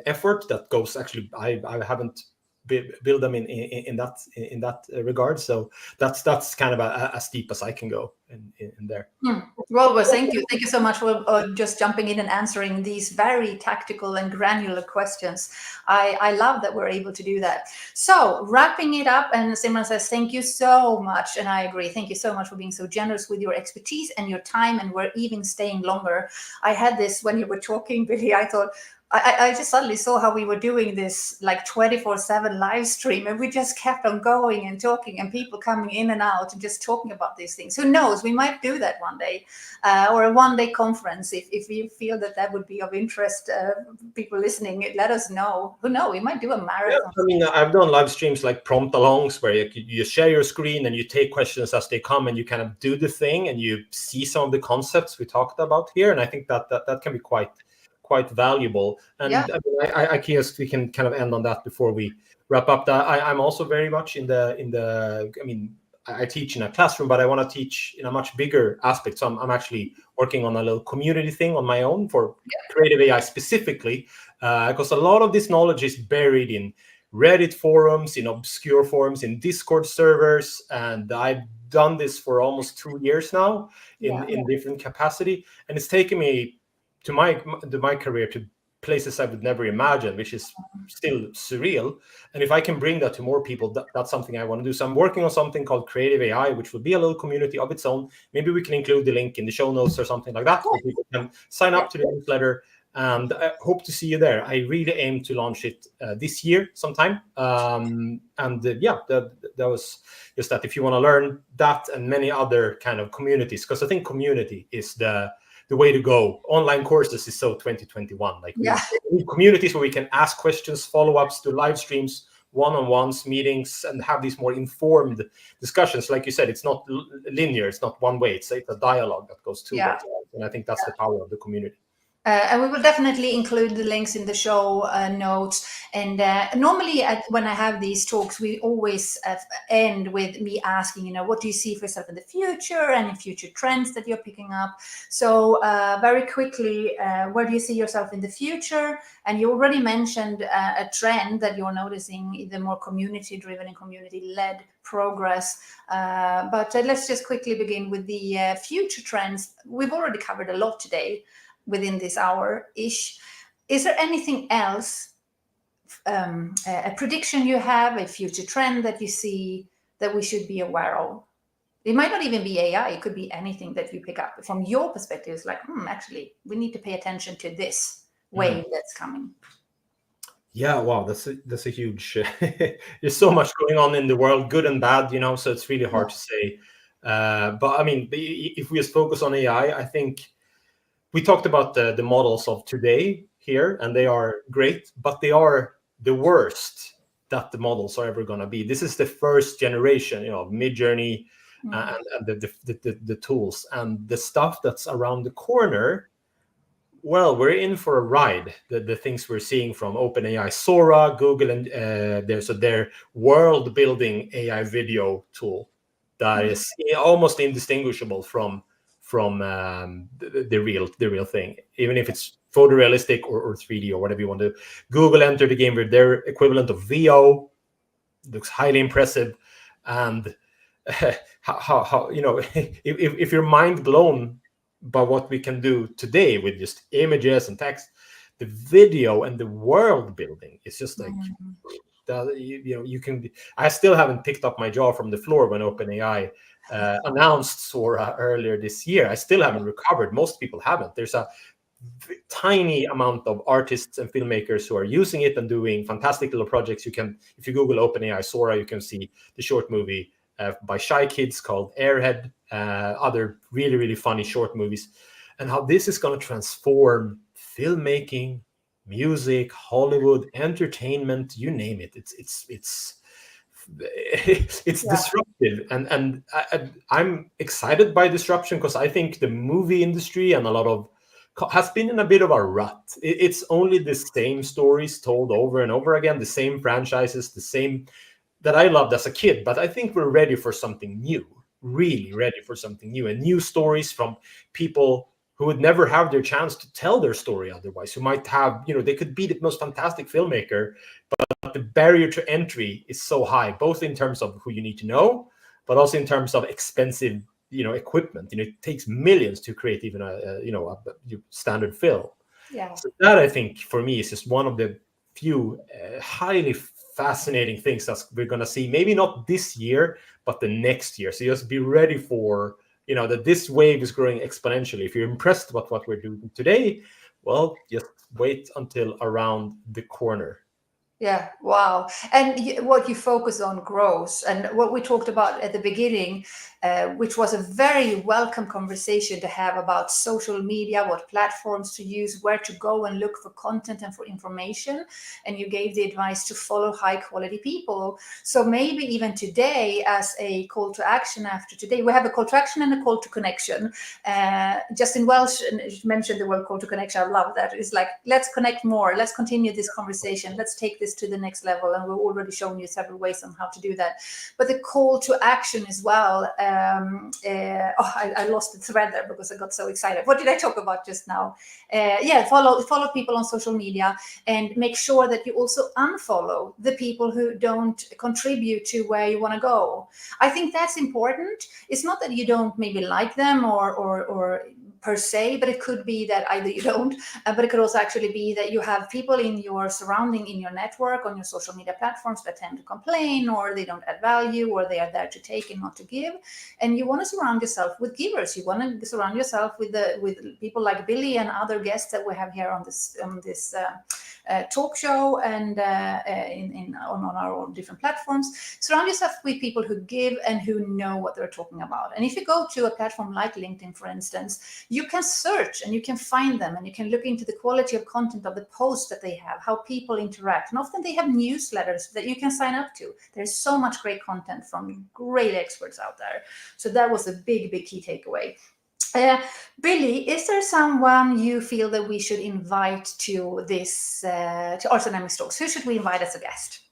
effort that goes, actually I haven't build them in that regard. So that's kind of as deep as I can go in there. Well, thank you so much for just jumping in and answering these very tactical and granular questions. I love that we're able to do that. So wrapping it up, and Simran says thank you so much, and I agree. Thank you so much for being so generous with your expertise and your time, and we're even staying longer. I had this when you were talking, Billy. I thought, I just suddenly saw how we were doing this like 24/7 live stream, and we just kept on going and talking, and people coming in and out and just talking about these things. Who knows? We might do that one day, or a one-day conference. If you feel that would be of interest, people listening, let us know. Who knows? We might do a marathon. Yeah, I mean, I've done live streams like prompt alongs where you share your screen and you take questions as they come, and you kind of do the thing and you see some of the concepts we talked about here. And I think that can be quite valuable. And Yeah. I guess we can kind of end on that before we wrap up. That I'm also very much in the. I mean, I teach in a classroom, but I want to teach in a much bigger aspect. So I'm actually working on a little community thing on my own for creative AI specifically, because a lot of this knowledge is buried in Reddit forums, in obscure forums, in Discord servers, and I've done this for almost 2 years now in different capacity, and it's taken me to my career to places I would never imagine, which is still surreal. And if I can bring that to more people, that's something I want to do. So I'm working on something called Creative AI, which will be a little community of its own. Maybe we can include the link in the show notes or something like that, where people can sign up to the newsletter. And I hope to see you there. I really aim to launch it this year sometime. That was just that. If you want to learn that and many other kind of communities, because I think community is the way to go. Online courses is so 2021. Like we need communities where we can ask questions, follow-ups, do live streams, one-on-ones, meetings, and have these more informed discussions. Like you said, it's not linear. It's not one way. It's a dialogue that goes two ways. And I think that's the power of the community. And we will definitely include the links in the show notes. And normally when I have these talks, we always end with me asking, what do you see for yourself in the future, and in future trends that you're picking up? So very quickly, where do you see yourself in the future? And you already mentioned a trend that you're noticing, the more community-driven and community-led progress. But let's just quickly begin with the future trends. We've already covered a lot today within this hour-ish. Is there anything else, a prediction you have, a future trend that you see that we should be aware of? It might not even be AI. It could be anything that you pick up. From your perspective, it's like, actually, we need to pay attention to this wave that's coming. Yeah, wow, that's a huge. There's so much going on in the world, good and bad, so it's really hard to say. But I mean, if we just focus on AI, I think we talked about the models of today here, and they are great, but they are the worst that the models are ever going to be. This is the first generation, of Mid-Journey and the tools, and the stuff that's around the corner. Well, we're in for a ride. The things we're seeing from OpenAI, Sora, Google, and their world-building AI video tool that is almost indistinguishable from the real thing, even if it's photorealistic or 3D or whatever you want to do. Google entered the game with their equivalent of VO. Looks highly impressive, and how if you're mind blown by what we can do today with just images and text, the video and the world building is just like you can. I still haven't picked up my jaw from the floor when OpenAI announced Sora earlier this year. I still haven't recovered. Most people haven't. There's a tiny amount of artists and filmmakers who are using it and doing fantastic little projects. You can, if you Google OpenAI Sora, you can see the short movie by Shy Kids called Airhead, other really, really funny short movies, and how this is going to transform filmmaking, music, Hollywood, entertainment, you name it. It's disruptive, and I'm excited by disruption, because I think the movie industry and a lot of has been in a bit of a rut. It's only the same stories told over and over again, the same franchises, the same that I loved as a kid. But I think we're ready for something new, really ready for something new, and new stories from people who would never have their chance to tell their story otherwise, who might have, they could be the most fantastic filmmaker, but the barrier to entry is so high, both in terms of who you need to know, but also in terms of expensive equipment. It takes millions to create even a standard film. So that, I think, for me, is just one of the few highly fascinating things that we're going to see, maybe not this year, but the next year. So just be ready for that this wave is growing exponentially. If you're impressed with what we're doing today, well, just wait until around the corner. Yeah, wow. And what you focus on grows. And what we talked about at the beginning, which was a very welcome conversation to have about social media, what platforms to use, where to go and look for content and for information. And you gave the advice to follow high quality people. So maybe even today, as a call to action after today, we have a call to action and a call to connection. Justin Welsh mentioned the word call to connection. I love that. It's like, let's connect more. Let's continue this conversation. Let's take this to the next level, and we've already shown you several ways on how to do that. But the call to action as well. I lost the thread there because I got so excited. What did I talk about just now? Follow people on social media, and make sure that you also unfollow the people who don't contribute to where you want to go. I think that's important. It's not that you don't maybe like them or per se, but it could be that either you don't, but it could also actually be that you have people in your surrounding, in your network, on your social media platforms that tend to complain, or they don't add value, or they are there to take and not to give. And you want to surround yourself with givers. You want to surround yourself with people like Billy and other guests that we have here on this talk show and on our own different platforms. Surround yourself with people who give and who know what they're talking about. And if you go to a platform like LinkedIn, for instance, you can search and you can find them, and you can look into the quality of content of the posts that they have, how people interact. And often they have newsletters that you can sign up to. There's so much great content from great experts out there. So that was a big key takeaway. Billy, is there someone you feel that we should invite to this to Arts Dynamics Talks? Who should we invite as a guest?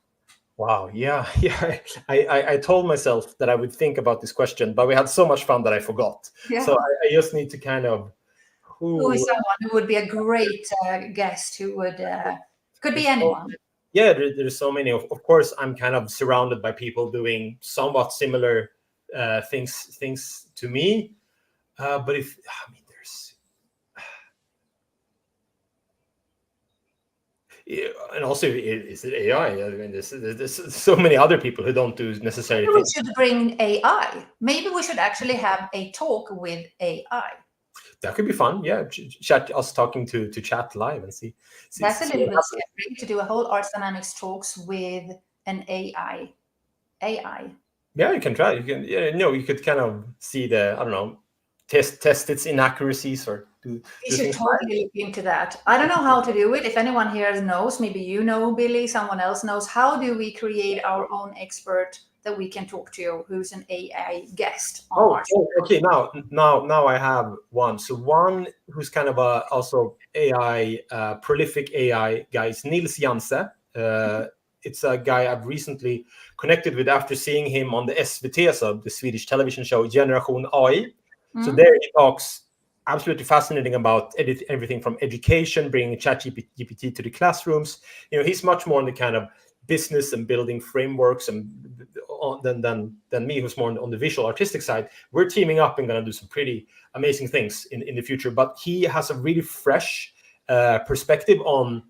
Wow, yeah. I told myself that I would think about this question, but we had so much fun that I forgot. Yeah. So I just need to kind of who is someone who would be a great guest? Who would could be anyone. Yeah, there's so many. Of course, I'm kind of surrounded by people doing somewhat similar things to me. But there's, and also, is it AI? I mean, there's so many other people who don't do necessarily. Maybe we should bring AI. Maybe we should actually have a talk with AI. That could be fun. Yeah, chat us talking to chat live and see. That's a see little what bit happens. scary to do a whole Arts Dynamics talks with an AI. Yeah, you can try. You can, you could kind of see the, I don't know, test its inaccuracies or do We should things. totally look into that. I don't know how to do it. If anyone here knows, maybe you know, Billy, someone else knows, how do we create our own expert that we can talk to who's an AI guest on our show? Okay. Now I have one. So one who's kind of a also AI prolific AI guy is Nils Janse. It's a guy I've recently connected with after seeing him on the SVT, so the Swedish television show Generation AI. So there he talks absolutely fascinating about everything from education, bringing ChatGPT to the classrooms. He's much more on the kind of business and building frameworks and than me, who's more on the visual artistic side. We're teaming up and going to do some pretty amazing things in the future. But he has a really fresh perspective on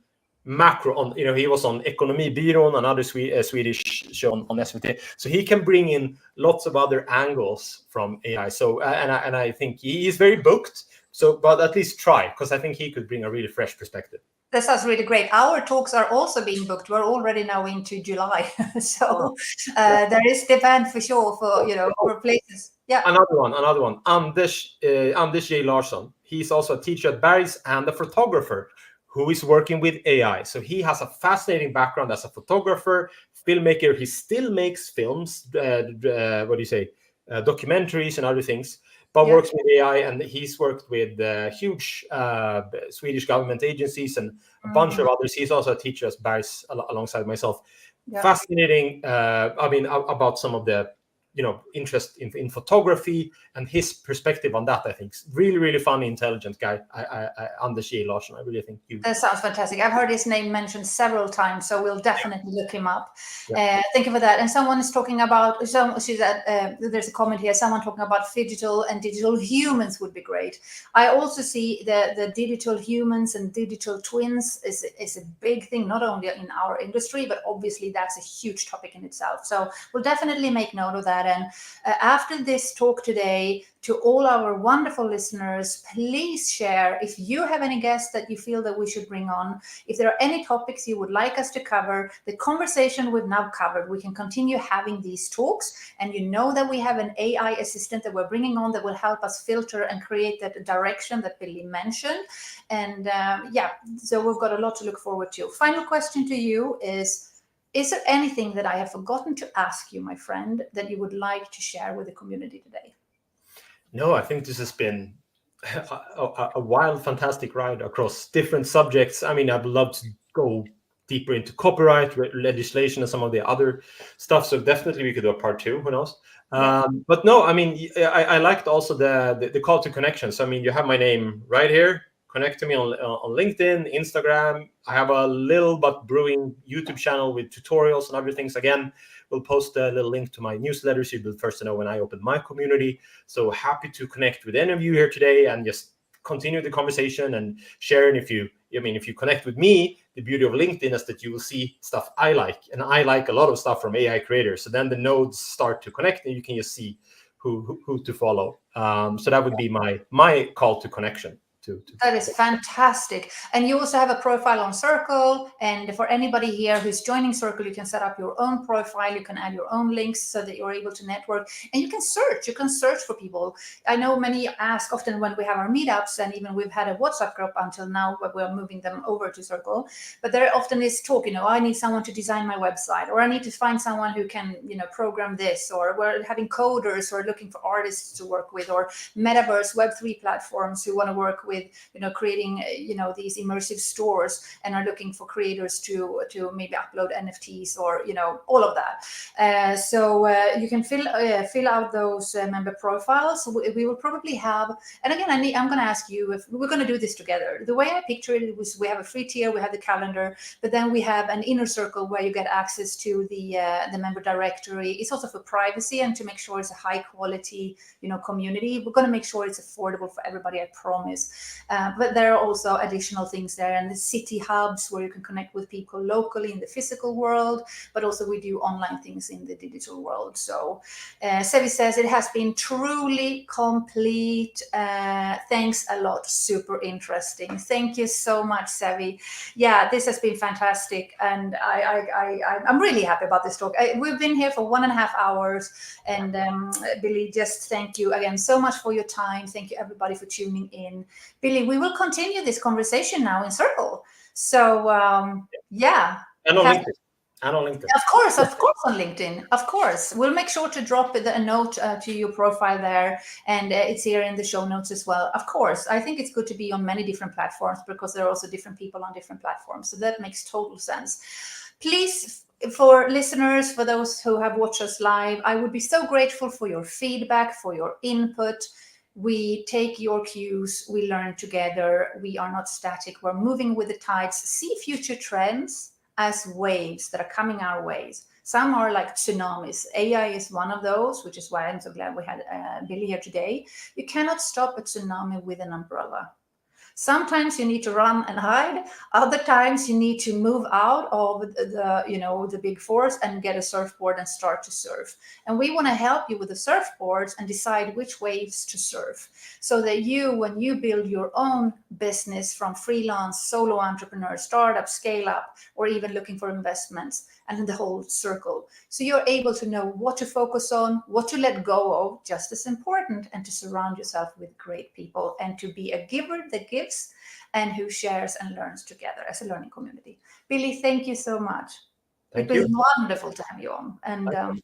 macro. On he was on Ekonomibyrån, another Swedish show on SVT. So he can bring in lots of other angles from AI. So and I think he is very booked. So, but at least try, because I think he could bring a really fresh perspective. That sounds really great. Our talks are also being booked. We're already now into July, so there is demand for sure for places. Yeah. Another one. Anders J. Larsson. He's also a teacher at Bergs and a photographer who is working with AI. So he has a fascinating background as a photographer, filmmaker. He still makes films. Documentaries and other things, but works with AI, and he's worked with huge Swedish government agencies and a bunch of others. He's also a teacher at Bergs alongside myself. Fascinating. About some of the interest in photography and his perspective on that. I think really, really funny, intelligent guy. Anders J. Larsson. I really think you. That sounds fantastic. I've heard his name mentioned several times, so we'll definitely look him up. Thank you for that. And someone is talking about. There's a comment here. Someone talking about digital and digital humans would be great. I also see the digital humans and digital twins is a big thing, not only in our industry, but obviously that's a huge topic in itself. So we'll definitely make note of that. And after this talk today, to all our wonderful listeners, please share if you have any guests that you feel that we should bring on. If there are any topics you would like us to cover, the conversation we've now covered, we can continue having these talks. And you know that we have an AI assistant that we're bringing on that will help us filter and create that direction that Billy mentioned. And so we've got a lot to look forward to. Final question to you is there anything that I have forgotten to ask you, my friend, that you would like to share with the community today? No, I think this has been a wild, fantastic ride across different subjects. I mean, I'd love to go deeper into copyright legislation and some of the other stuff. So definitely we could do a part 2. Who knows? But no, I mean, I liked also the call to connection. So I mean, you have my name right here. Connect to me on LinkedIn, Instagram. I have a little but brewing YouTube channel with tutorials and other things. Again, we'll post a little link to my newsletter so you'll be the first to know when I open my community. So happy to connect with any of you here today and just continue the conversation and share. And if you connect with me, the beauty of LinkedIn is that you will see stuff I like, and I like a lot of stuff from AI creators. So then the nodes start to connect, and you can just see who to follow. So that would be my call to connection. That is fantastic. And you also have a profile on Circle. And for anybody here who's joining Circle, you can set up your own profile. You can add your own links so that you're able to network. And you can search. You can search for people. I know many ask often when we have our meetups, and even we've had a WhatsApp group until now, but we're moving them over to Circle. But there often is talk, I need someone to design my website, or I need to find someone who can, program this, or we're having coders who are looking for artists to work with, or metaverse Web3 platforms who want to work with creating these immersive stores and are looking for creators to maybe upload NFTs or all of that. So you can fill out those member profiles. We will probably have, and again I'm going to ask you if we're going to do this together. The way I picture it was we have a free tier, we have the calendar, but then we have an inner circle where you get access to the member directory. It's also for privacy and to make sure it's a high quality community. We're going to make sure it's affordable for everybody, I promise. But there are also additional things there, and the city hubs where you can connect with people locally in the physical world, but also we do online things in the digital world. So Sevi says it has been truly complete. Thanks a lot. Super interesting. Thank you so much, Sevi. Yeah, this has been fantastic, and I'm really happy about this talk. We've been here for 1.5 hours, and Billy, just thank you again so much for your time. Thank you everybody for tuning in. Billy, we will continue this conversation now in Circle. So yeah. And on LinkedIn. And on LinkedIn. Of course, on LinkedIn. Of course. We'll make sure to drop a note to your profile there, and it's here in the show notes as well. Of course, I think it's good to be on many different platforms because there are also different people on different platforms. So that makes total sense. Please, for listeners, for those who have watched us live, I would be so grateful for your feedback, for your input. We take your cues, we learn together. We are not static, we're moving with the tides. See future trends as waves that are coming our ways. Some are like tsunamis. AI is one of those, which is why I'm so glad we had Billy here today. You cannot stop a tsunami with an umbrella. Sometimes you need to run and hide. Other times you need to move out of the big force and get a surfboard and start to surf. And we want to help you with the surfboards and decide which waves to surf, so that when you build your own business from freelance, solo entrepreneur, startup, scale up, or even looking for investments, and in the whole circle. So you're able to know what to focus on, what to let go of, just as important, and to surround yourself with great people and to be a giver that gives and who shares and learns together as a learning community. Billy, thank you so much. Thank It you. was wonderful to have you on. And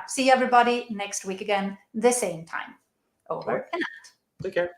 see everybody next week again, the same time. Over and out. Take care.